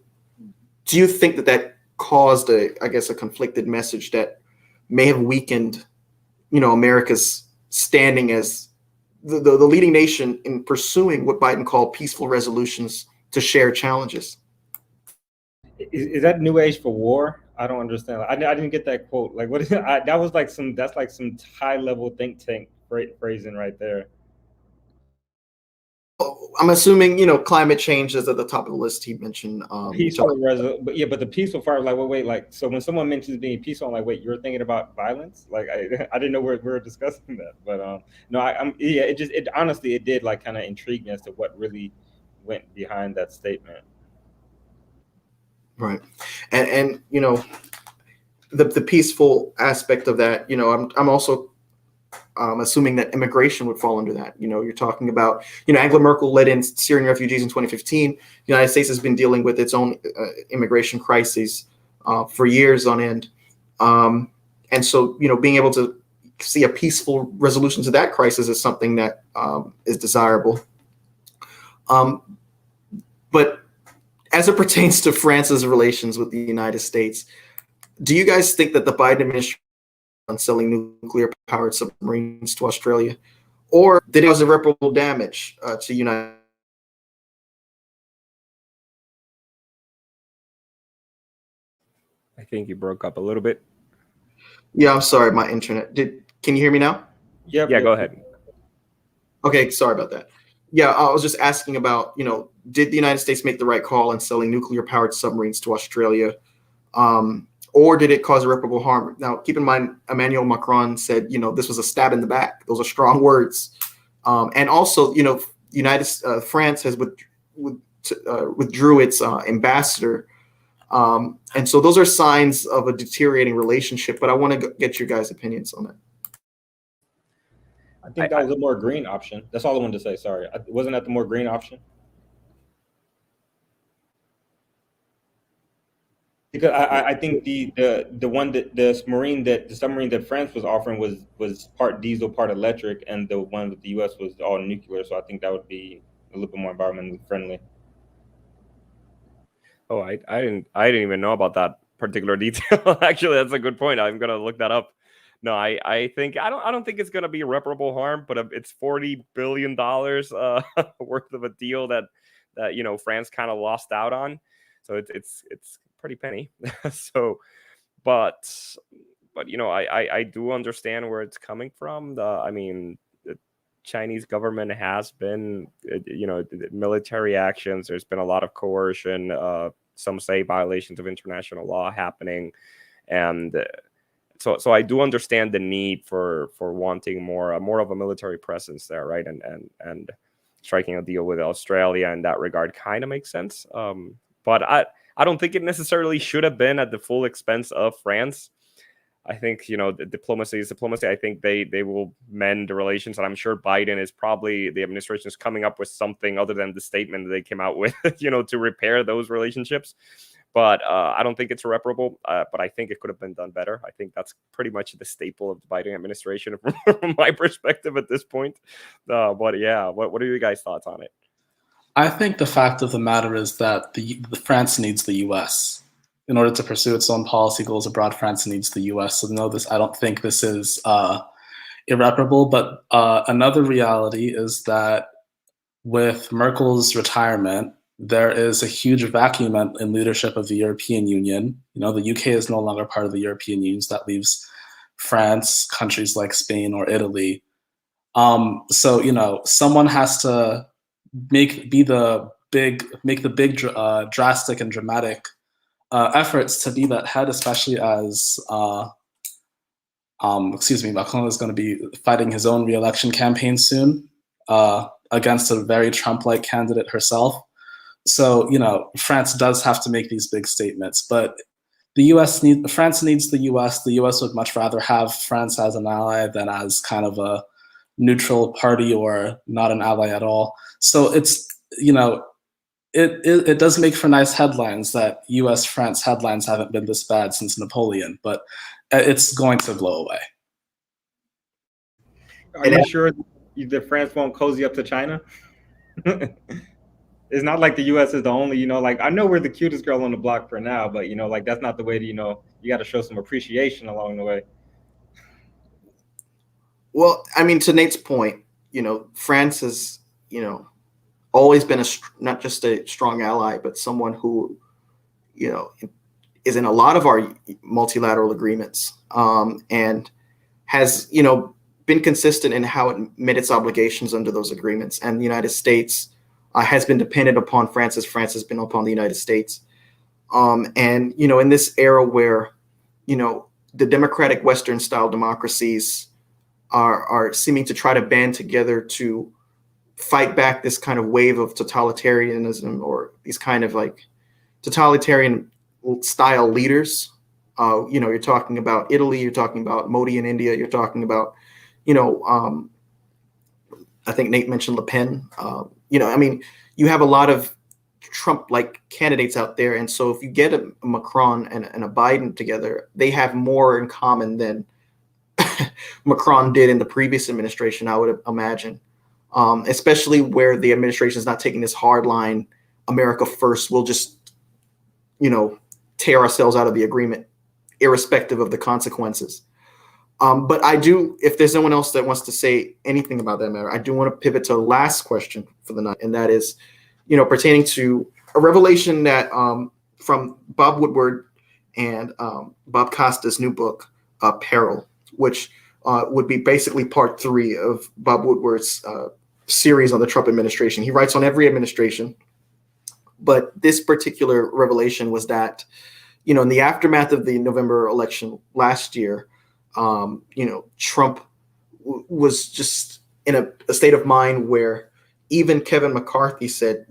A: do you think that caused a conflicted message that may have weakened, America's standing as the leading nation in pursuing what Biden called peaceful resolutions to share challenges?
G: Is that new age for war? I don't understand. I didn't get that quote. Like, what is it? That's like some high level think tank phrasing right there.
A: I'm assuming, climate change is at the top of the list. He mentioned
G: peaceful but the peaceful part, like, wait, like, so when someone mentions being peaceful, I'm like, wait, you're thinking about violence? Like, I didn't know we were discussing that, but no, it honestly, it did like kind of intrigue me as to what really went behind that statement.
A: Right, and the peaceful aspect of that, I'm also assuming that immigration would fall under that. You're talking about, Angela Merkel let in Syrian refugees in 2015. The United States has been dealing with its own immigration crises for years on end. And so, being able to see a peaceful resolution to that crisis is something that is desirable. But as it pertains to France's relations with the United States, do you guys think that the Biden administration on selling nuclear-powered submarines to Australia, or did it cause irreparable damage to United?
C: I think you broke up a little bit.
A: Yeah, I'm sorry, my internet. Can you hear me now?
G: Yep,
C: Yeah,
G: yep.
C: go ahead.
A: Okay, sorry about that. Yeah, I was just asking about, did the United States make the right call in selling nuclear-powered submarines to Australia, or did it cause irreparable harm? Now, keep in mind, Emmanuel Macron said, this was a stab in the back. Those are strong words. And also, France has withdrew its ambassador. And so those are signs of a deteriorating relationship, but I want to get your guys' opinions on that.
G: I think that was a more green option. That's all I wanted to say. Sorry, wasn't that the more green option? Because I think the one that the submarine that France was offering was part diesel, part electric, and the one with the U.S. was all nuclear. So I think that would be a little bit more environmentally friendly.
C: Oh, I didn't even know about that particular detail. Actually, that's a good point. I'm gonna look that up. No, I think I don't think it's gonna be irreparable harm, but it's $40 billion worth of a deal that France kind of lost out on. So it's pretty penny. So, but I do understand where it's coming from. The Chinese government has been military actions. There's been a lot of coercion. Some say violations of international law happening, and so I do understand the need for wanting more of a military presence there, right? And striking a deal with Australia in that regard kind of makes sense. But I don't think it necessarily should have been at the full expense of France. I think, the diplomacy is diplomacy. I think they will mend the relations. And I'm sure Biden is probably, the administration is coming up with something other than the statement that they came out with, to repair those relationships. But I don't think it's irreparable. But I think it could have been done better. I think that's pretty much the staple of the Biden administration from my perspective at this point. But yeah, what are you guys' thoughts on it?
E: I think the fact of the matter is that the France needs the U.S. in order to pursue its own policy goals abroad. France needs the U.S. So no, I don't think this is irreparable. But another reality is that with Merkel's retirement, there is a huge vacuum in leadership of the European Union. The UK is no longer part of the European Union. So that leaves France, countries like Spain or Italy. So someone has to make the big drastic and dramatic efforts to be that head, especially as Macron is going to be fighting his own re-election campaign soon against a very Trump-like candidate herself. So France does have to make these big statements, but France needs the U.S. The U.S. would much rather have France as an ally than as kind of a neutral party or not an ally at all. So it's it does make for nice headlines that U.S.-France headlines haven't been this bad since Napoleon, but it's going to blow away.
G: Are you sure that France won't cozy up to China? It's not like the U.S. is the only, I know we're the cutest girl on the block for now, but, that's not the way to, you got to show some appreciation along the way.
A: Well, to Nate's point, France has, always been not just a strong ally, but someone who, is in a lot of our multilateral agreements, and has, been consistent in how it met its obligations under those agreements. And the United States has been dependent upon France as France has been upon the United States. And, in this era where, the democratic Western style democracies are seeming to try to band together to fight back this kind of wave of totalitarianism, or these kind of like totalitarian style leaders. You're talking about Italy, you're talking about Modi in India, you're talking about, I think Nate mentioned Le Pen. You have a lot of Trump-like candidates out there. And so if you get a Macron and a Biden together, they have more in common than Macron did in the previous administration, I would imagine. Especially where the administration is not taking this hard line, America first, we'll just, tear ourselves out of the agreement, irrespective of the consequences. But I do, if there's no one else that wants to say anything about that matter, I do want to pivot to the last question for the night, and that is, pertaining to a revelation that from Bob Woodward and Bob Costa's new book, Peril, which would be basically part 3 of Bob Woodward's series on the Trump administration. He writes on every administration, but this particular revelation was that, in the aftermath of the November election last year, Trump was just in a state of mind where even Kevin McCarthy said,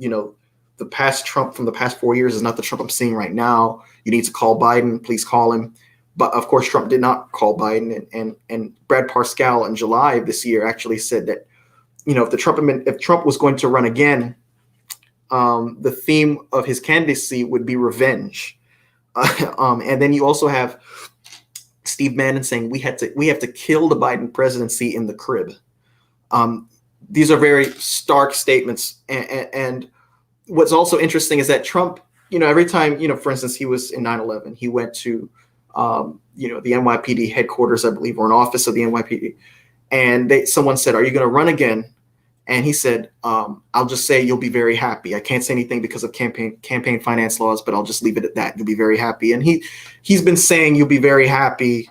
A: the past Trump from the past 4 years is not the Trump I'm seeing right now. You need to call Biden. Please call him. But of course, Trump did not call Biden. And Brad Parscale in July of this year actually said that, if Trump was going to run again, the theme of his candidacy would be revenge. And then you also have Steve Bannon saying we have to kill the Biden presidency in the crib. These are very stark statements. And what's also interesting is that Trump, every time, for instance, he was in 9/11, he went to, the NYPD headquarters, I believe, or an office of the NYPD. And someone said, "Are you going to run again?" And he said, "I'll just say you'll be very happy. I can't say anything because of campaign finance laws, but I'll just leave it at that. You'll be very happy." And he's been saying you'll be very happy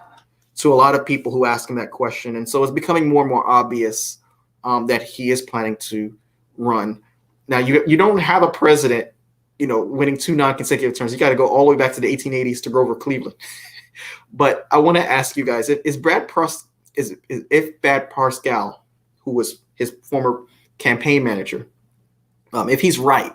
A: to a lot of people who ask him that question. And so it's becoming more and more obvious that he is planning to run. Now, you don't have a president, winning 2 non-consecutive terms. You got to go all the way back to the 1880s to Grover Cleveland. But I want to ask you guys, if Brad Parscale, who was his former campaign manager, if he's right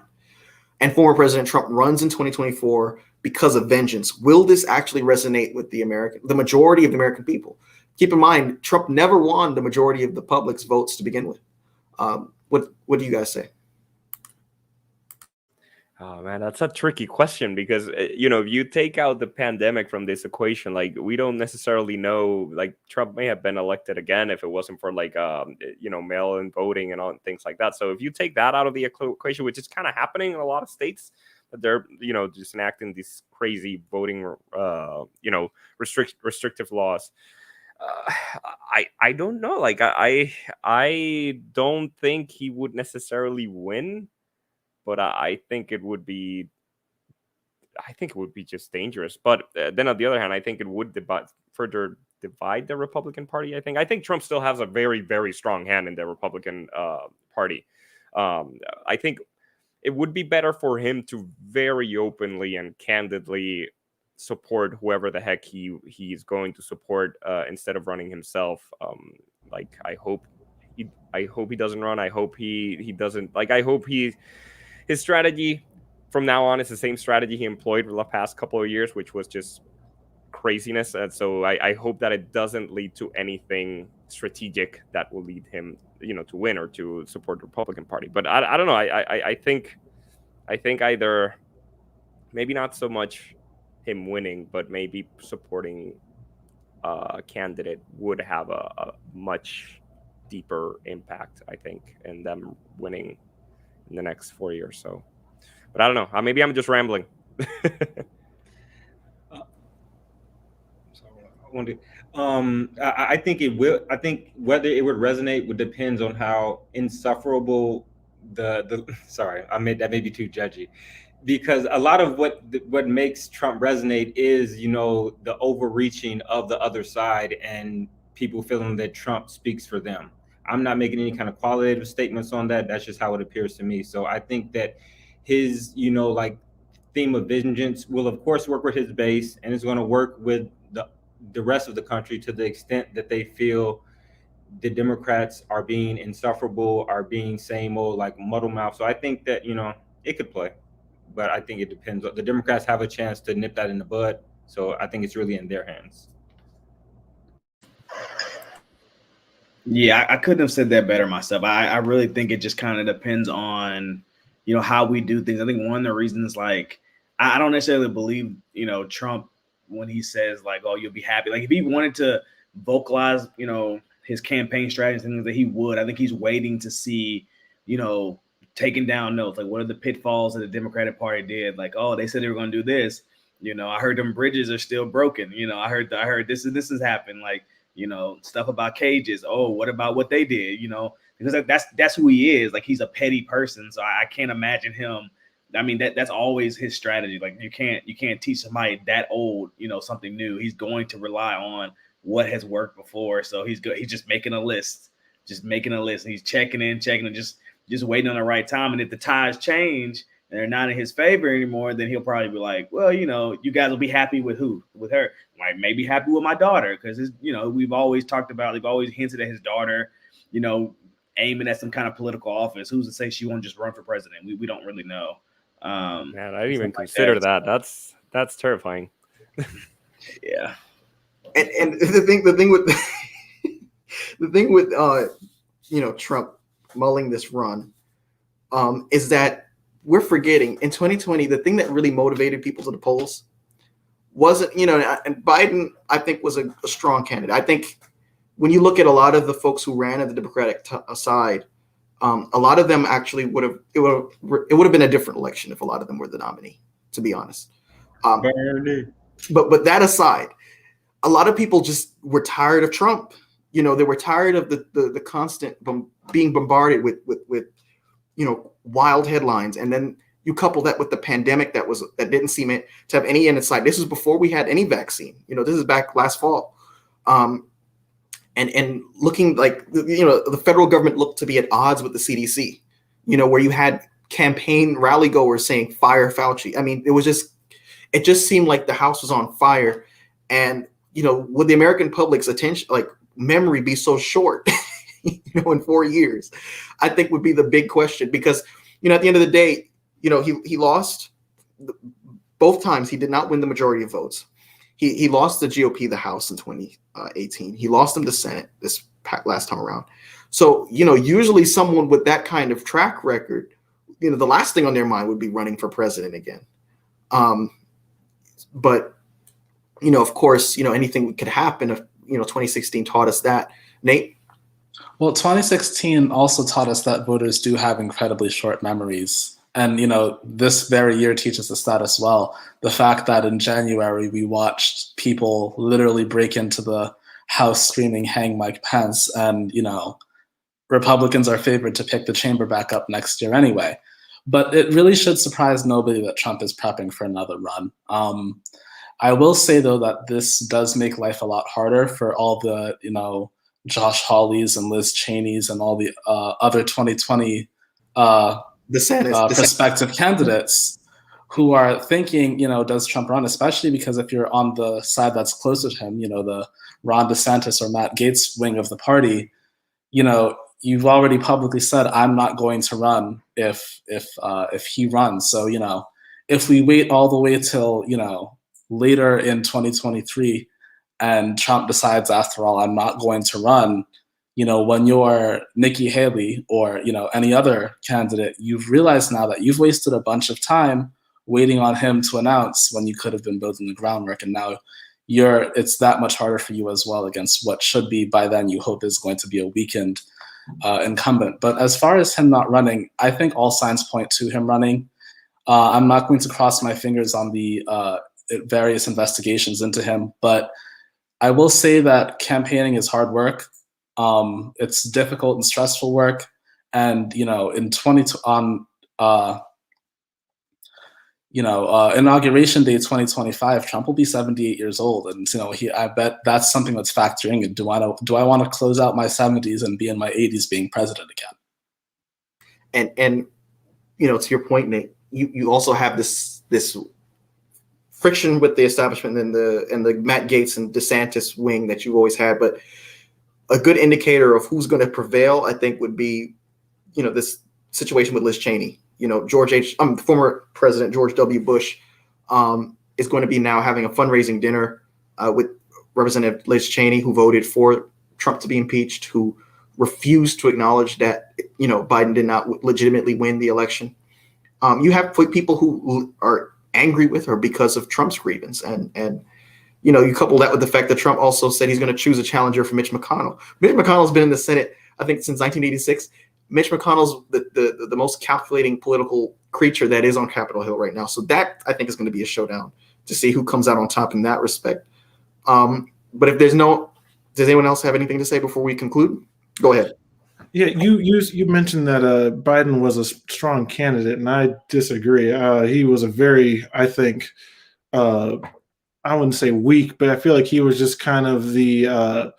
A: and former President Trump runs in 2024 because of vengeance, will this actually resonate with the majority of the American people? Keep in mind, Trump never won the majority of the public's votes to begin with. What do you guys say?
C: Oh man, that's a tricky question because if you take out the pandemic from this equation, like we don't necessarily know, like Trump may have been elected again if it wasn't for mail-in voting and all things like that. So if you take that out of the equation, which is kind of happening in a lot of states, that they're just enacting these crazy voting restrictive laws. I don't know. Like I don't think he would necessarily win. But I think it would be just dangerous. But then on the other hand, I think it would further divide the Republican Party. I think Trump still has a very, very strong hand in the Republican Party. I think it would be better for him to very openly and candidly support whoever the heck he's going to support instead of running himself. I hope he doesn't run. I hope he doesn't. I hope his strategy from now on is the same strategy he employed for the past couple of years, which was just craziness. And so I hope that it doesn't lead to anything strategic that will lead him, to win or to support the Republican Party. But I don't know. I think either maybe not so much him winning, but maybe supporting a candidate would have a much deeper impact, I think, in them winning in the next 4 years. So, but I don't know. Maybe I'm just rambling.
G: I think it will. I think whether it would resonate would depends on how insufferable the. Sorry, that may be too judgy, because a lot of what makes Trump resonate is the overreaching of the other side and people feeling that Trump speaks for them. I'm not making any kind of qualitative statements on that. That's just how it appears to me. So I think that his, theme of vengeance will, of course, work with his base, and it's going to work with the rest of the country to the extent that they feel the Democrats are being insufferable, are being same old, muddle mouth. So I think that, it could play, but I think it depends. The Democrats have a chance to nip that in the bud. So I think it's really in their hands.
B: Yeah, I couldn't have said that better myself. I really think it just kind of depends on, how we do things. I think one of the reasons, I don't necessarily believe, Trump when he says oh, you'll be happy. If he wanted to vocalize, his campaign strategies and things that he would, I think he's waiting to see, taking down notes. What are the pitfalls that the Democratic Party did? Oh, they said they were going to do this. I heard them bridges are still broken. I heard this has happened. Stuff about cages. Oh, what about what they did? Because that's who he is. He's a petty person. So I can't imagine him. I mean, that's always his strategy. You can't teach somebody that old, something new. He's going to rely on what has worked before. So he's good. He's just making a list, and he's checking and just waiting on the right time. And if the ties change and they're not in his favor anymore, then he'll probably be like, well, you guys will be happy with who? With her. Like, maybe happy with my daughter, because we've always talked about, they've always hinted at his daughter, aiming at some kind of political office. Who's to say she won't just run for president? We don't really know.
C: Man, I didn't even consider that. That's terrifying.
B: Yeah.
A: And the thing with Trump mulling this run is that we're forgetting in 2020 the thing that really motivated people to the polls wasn't, and Biden, I think, was a strong candidate. I think when you look at a lot of the folks who ran at the Democratic side, a lot of them actually would have been a different election if a lot of them were the nominee, to be honest. But that aside, a lot of people just were tired of Trump. They were tired of the constant being bombarded with wild headlines, and then you couple that with the pandemic that didn't seem to have any end in sight. This was before we had any vaccine. This is back last fall. And looking like, the federal government looked to be at odds with the CDC, where you had campaign rally goers saying fire Fauci. I mean, it just seemed like the house was on fire. And, would the American public's attention, memory, be so short, in 4 years? I think would be the big question, because, at the end of the day, he lost both times. He did not win the majority of votes. He lost the GOP the House in 2018. He lost them the Senate this last time around. So, usually someone with that kind of track record, the last thing on their mind would be running for president again. But, of course, anything could happen. If 2016 taught us that. Nate?
E: Well, 2016 also taught us that voters do have incredibly short memories. And, this very year teaches us that as well. The fact that in January, we watched people literally break into the House screaming, "Hang Mike Pence," and, Republicans are favored to pick the chamber back up next year anyway. But it really should surprise nobody that Trump is prepping for another run. I will say, though, that this does make life a lot harder for all the, Josh Hawleys and Liz Cheneys and all the other 2020 prospective candidates who are thinking, does Trump run? Especially because if you're on the side that's closer to him, the Ron DeSantis or Matt Gaetz wing of the party, you've already publicly said, I'm not going to run if he runs. So, if we wait all the way till, later in 2023 and Trump decides, after all, I'm not going to run, when you're Nikki Haley or, any other candidate, you've realized now that you've wasted a bunch of time waiting on him to announce when you could have been building the groundwork. And now it's that much harder for you as well against what should be, by then, you hope is going to be a weakened incumbent. But as far as him not running, I think all signs point to him running. I'm not going to cross my fingers on the various investigations into him, but I will say that campaigning is hard work. It's difficult and stressful work. And, Inauguration Day 2025, Trump will be 78 years old. And, I bet that's something that's factoring in. Do I want to close out my 70s and be in my 80s being president again?
A: And to your point, Nate, you also have this friction with the establishment and the Matt Gaetz and DeSantis wing that you've always had. But a good indicator of who's going to prevail, I think, would be, this situation with Liz Cheney. Former President George W. Bush is going to be now having a fundraising dinner with Representative Liz Cheney, who voted for Trump to be impeached, who refused to acknowledge that, Biden did not legitimately win the election. You have people who are angry with her because of Trump's grievance. And you couple that with the fact that Trump also said he's going to choose a challenger for Mitch McConnell. Mitch McConnell's been in the Senate, I think, since 1986. Mitch McConnell's the most calculating political creature that is on Capitol Hill right now. So that, I think, is going to be a showdown to see who comes out on top in that respect. But if does anyone else have anything to say before we conclude? Go ahead.
F: Yeah, you mentioned that Biden was a strong candidate, and I disagree. He was a very, I think, I wouldn't say weak, but I feel like he was just kind of the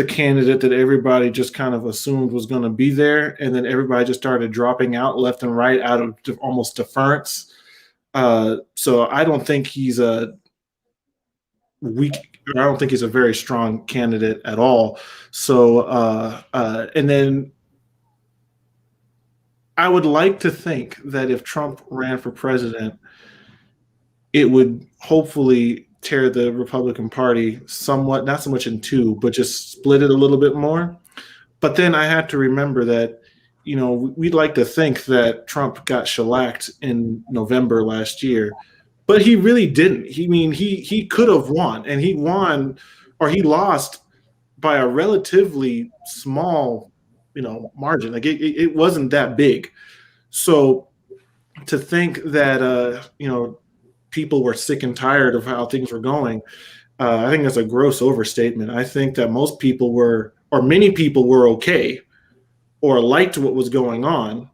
F: candidate that everybody just kind of assumed was going to be there, and then everybody just started dropping out left and right out of almost deference. So I don't think he's a weak. I don't think he's a very strong candidate at all. So and then I would like to think that if Trump ran for president, it would hopefully tear the Republican Party somewhat, not so much in two, but just split it a little bit more. But then I have to remember that, we'd like to think that Trump got shellacked in November last year, but he really didn't. He could have won, and he won, or he lost by a relatively small, margin. Like it wasn't that big. So to think that, people were sick and tired of how things were going, I think that's a gross overstatement. I think that most people were, or many people were okay or liked what was going on.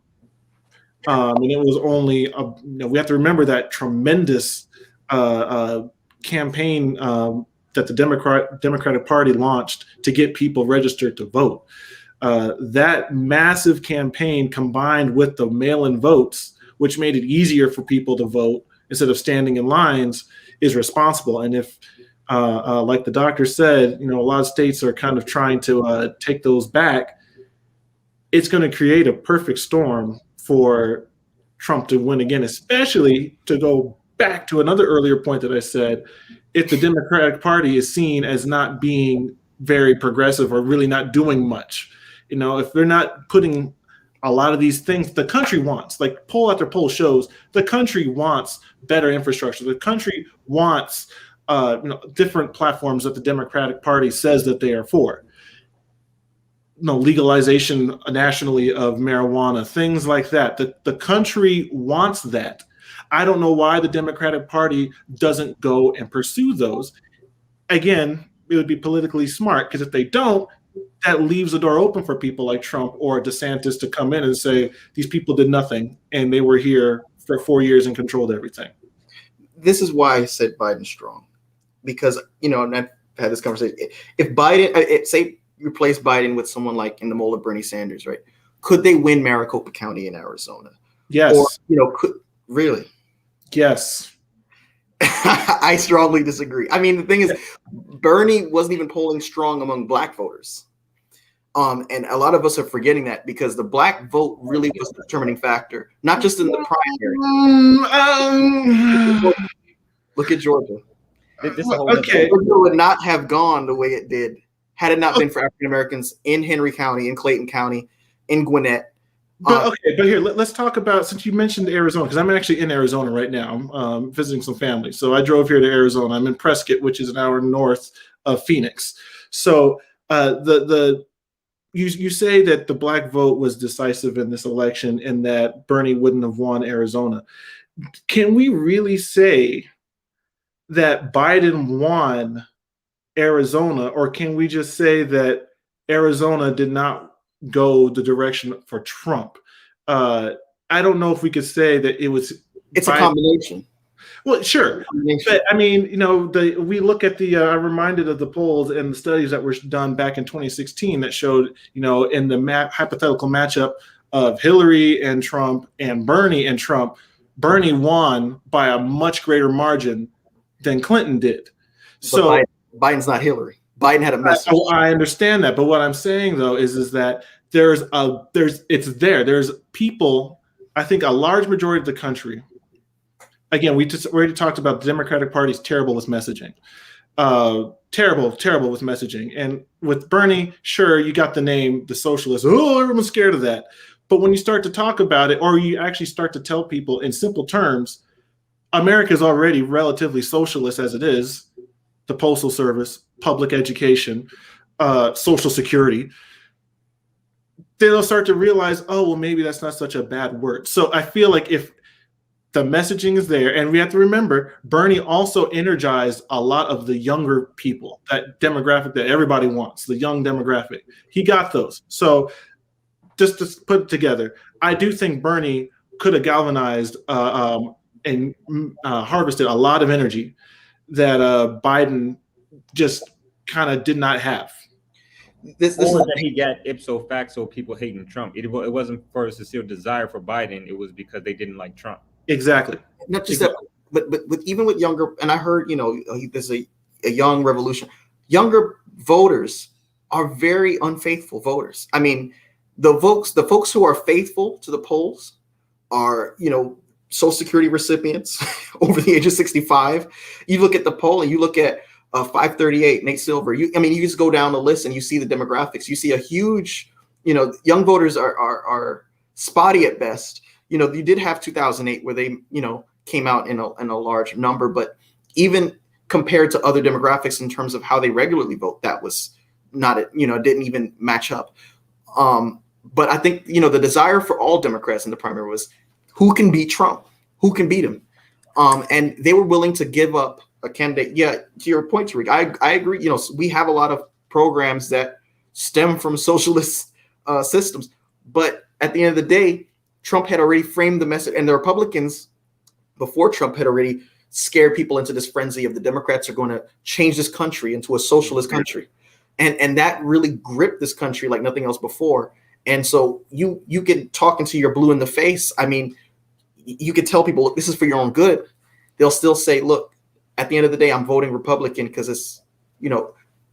F: And it was only, we have to remember that tremendous campaign that the Democratic Party launched to get people registered to vote. That massive campaign combined with the mail-in votes, which made it easier for people to vote instead of standing in lines, is responsible. And if, like the doctor said, a lot of states are kind of trying to take those back, it's going to create a perfect storm for Trump to win again, especially to go back to another earlier point that I said, if the Democratic Party is seen as not being very progressive or really not doing much. If they're not putting a lot of these things the country wants, like poll after poll shows, the country wants better infrastructure. The country wants different platforms that the Democratic Party says that they are for. Legalization nationally of marijuana, things like that. The country wants that. I don't know why the Democratic Party doesn't go and pursue those. Again, it would be politically smart, because if they don't, that leaves the door open for people like Trump or DeSantis to come in and say, these people did nothing and they were here for 4 years and controlled everything.
A: This is why I said Biden's strong, because, and I've had this conversation. If Biden, say you replace Biden with someone like in the mold of Bernie Sanders, right? Could they win Maricopa County in Arizona?
F: Yes.
A: Or, really?
F: Yes.
A: I strongly disagree. The thing is, Bernie wasn't even polling strong among Black voters. And a lot of us are forgetting that, because the Black vote really was the determining factor, not just in the primary. Look at Georgia.
F: Okay.
A: Georgia would not have gone the way it did had it not been for African Americans in Henry County, in Clayton County, in Gwinnett.
F: But here, let's talk about, since you mentioned Arizona, because I'm actually in Arizona right now. I'm visiting some family. So I drove here to Arizona. I'm in Prescott, which is an hour north of Phoenix. So you say that the Black vote was decisive in this election and that Bernie wouldn't have won Arizona. Can we really say that Biden won Arizona, or can we just say that Arizona did not go the direction for Trump? I don't know if we could say that it was.
A: It's Biden. A combination.
F: Well, sure, but we look at the. I'm reminded of the polls and the studies that were done back in 2016 that showed, in the hypothetical matchup of Hillary and Trump and Bernie and Trump, Bernie won by a much greater margin than Clinton did. So
A: Biden's not Hillary. Biden had a message.
F: I understand that, but what I'm saying though is that there's people. I think a large majority of the country. Again, we just already talked about the Democratic Party's terrible with messaging. Terrible with messaging. And with Bernie, sure, you got the name, the socialist. Oh, everyone's scared of that. But when you start to talk about it, or you actually start to tell people in simple terms, America is already relatively socialist as it is. The Postal Service, public education, Social Security. They'll start to realize, oh, well, maybe that's not such a bad word. So I feel like if the messaging is there, and we have to remember, Bernie also energized a lot of the younger people, that demographic that everybody wants, the young demographic. He got those. So just to put it together, I do think Bernie could have galvanized and harvested a lot of energy that Biden just kind of did not have.
G: Or that he got ipso facto people hating Trump. It wasn't for a sincere desire for Biden. It was because they didn't like Trump.
F: Exactly.
A: Not just that, but even with younger, and I heard, there's a young revolution. Younger voters are very unfaithful voters. I mean, the folks who are faithful to the polls are, Social Security recipients over the age of 65. You look at the poll and you look at 538, Nate Silver. You just go down the list and you see the demographics. You see a huge, young voters are spotty at best. You did have 2008 where they, came out in a large number, but even compared to other demographics in terms of how they regularly vote, that was not, didn't even match up. But I think, the desire for all Democrats in the primary was who can beat Trump, who can beat him. And they were willing to give up a candidate. Yeah, to your point, Tariq, I agree. We have a lot of programs that stem from socialist systems, but at the end of the day, Trump had already framed the message, and the Republicans before Trump had already scared people into this frenzy of the Democrats are going to change this country into a socialist country. And that really gripped this country like nothing else before. And so you get talking to your blue in the face. I mean, you could tell people, look, this is for your own good. They'll still say, look, at the end of the day, I'm voting Republican because it's,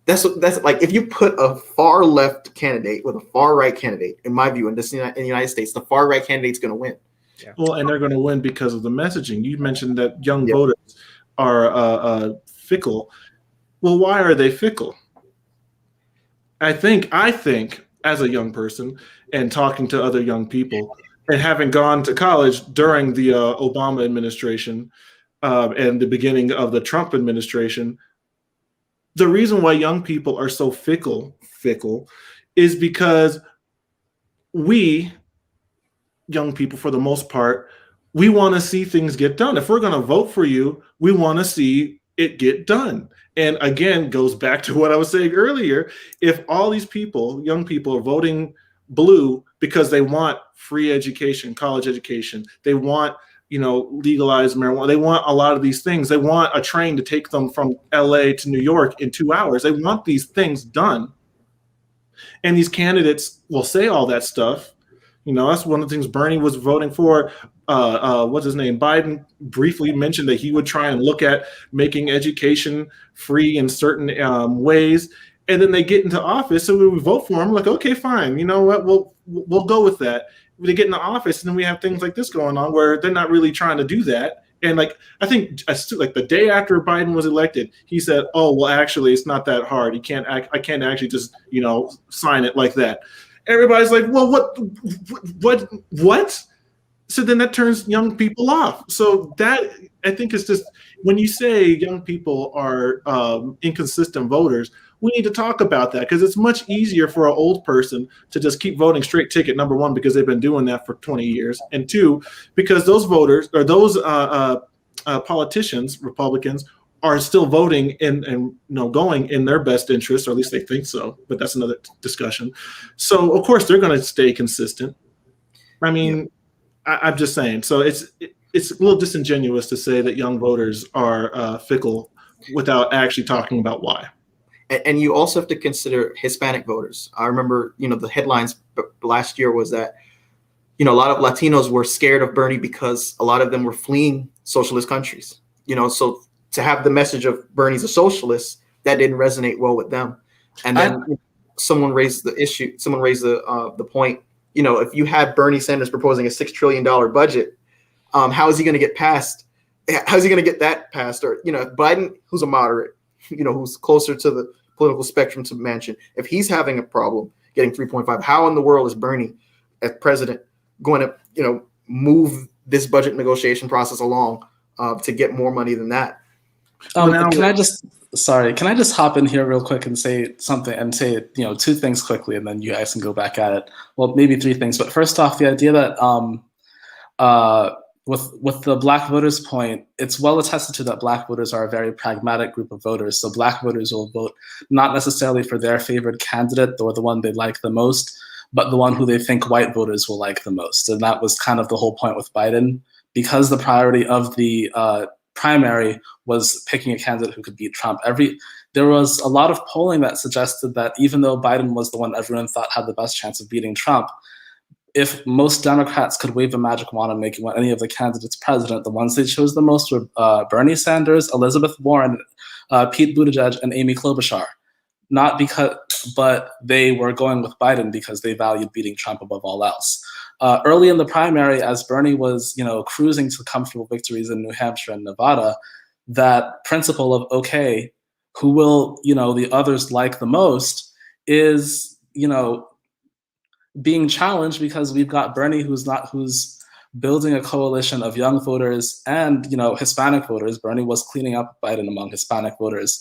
A: that's like if you put a far left candidate with a far right candidate, in my view, in the United States, the far right candidate's going to win.
F: Yeah. Well, and they're going to win because of the messaging. You mentioned that young voters are fickle. Well, why are they fickle? I think as a young person and talking to other young people and having gone to college during the Obama administration and the beginning of the Trump administration, the reason why young people are so fickle is because we, young people, for the most part, we want to see things get done. If we're going to vote for you, we want to see it get done. And again, goes back to what I was saying earlier. If all these people, young people, are voting blue because they want free education, college education, they want, legalized marijuana, they want a lot of these things. They want a train to take them from LA to New York in 2 hours. They want these things done. And these candidates will say all that stuff. That's one of the things Bernie was voting for. What's his name? Biden briefly mentioned that he would try and look at making education free in certain ways. And then they get into office. So we vote for him. Like, okay, fine. You know what? We'll go with that. They get into office, and then we have things like this going on where they're not really trying to do that. And I think the day after Biden was elected, he said, "Oh, well, actually, it's not that hard. I can't actually just sign it like that." Everybody's like, "Well, what?" So then that turns young people off. So that, I think, is just when you say young people are inconsistent voters, we need to talk about that, because it's much easier for an old person to just keep voting straight ticket, number one, because they've been doing that for 20 years, and two, because those voters or those politicians, Republicans, are still voting and going in their best interest, or at least they think so, but that's another discussion. So of course they're going to stay consistent. I mean, I'm just saying. So it's a little disingenuous to say that young voters are fickle without actually talking about why.
A: And you also have to consider Hispanic voters. I remember, the headlines last year was that, a lot of Latinos were scared of Bernie because a lot of them were fleeing socialist countries. So to have the message of Bernie's a socialist, that didn't resonate well with them. And then someone raised the issue. Someone raised the point. If you had Bernie Sanders proposing a $6 trillion budget, how is he going to get passed? How's he going to get that passed? Or Biden, who's a moderate, who's closer to the political spectrum to Manchin, if he's having a problem getting 3.5, how in the world is Bernie, as president, going to move this budget negotiation process along to get more money than that?
E: Can I just hop in here real quick and say something, and say, two things quickly, and then you guys can go back at it. Well, maybe three things. But first off, the idea that with the Black voters point, it's well attested to that Black voters are a very pragmatic group of voters. So Black voters will vote not necessarily for their favorite candidate or the one they like the most, but the one who they think white voters will like the most. And that was kind of the whole point with Biden, because the priority of the primary was picking a candidate who could beat Trump. There was a lot of polling that suggested that even though Biden was the one everyone thought had the best chance of beating Trump, if most Democrats could wave a magic wand and make any of the candidates president, the ones they chose the most were Bernie Sanders, Elizabeth Warren, Pete Buttigieg, and Amy Klobuchar. But they were going with Biden because they valued beating Trump above all else. Early in the primary, as Bernie was, cruising to comfortable victories in New Hampshire and Nevada, that principle of, okay, who will, the others like the most is, being challenged because we've got Bernie who's building a coalition of young voters and, Hispanic voters. Bernie was cleaning up Biden among Hispanic voters.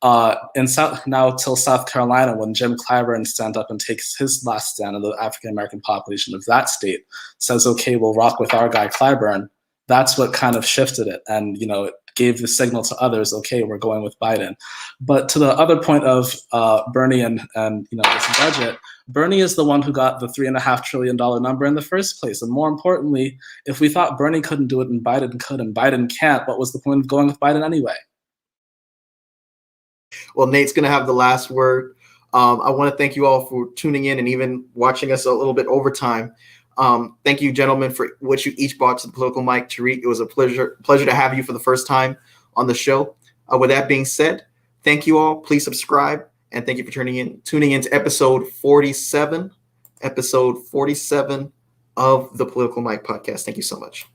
E: Now till South Carolina, when Jim Clyburn stands up and takes his last stand on the African-American population of that state, says, okay, we'll rock with our guy Clyburn. That's what kind of shifted it. And, it gave the signal to others, okay, we're going with Biden. But to the other point of Bernie and this budget, Bernie is the one who got the $3.5 trillion number in the first place. And more importantly, if we thought Bernie couldn't do it and Biden could and Biden can't, what was the point of going with Biden anyway?
A: Well, Nate's going to have the last word. I want to thank you all for tuning in and even watching us a little bit over time. Thank you, gentlemen, for what you each brought to the political mic. Tariq, it was a pleasure to have you for the first time on the show. With that being said, thank you all. Please subscribe, and thank you for tuning in to episode 47 of the Political Mic podcast. Thank you so much.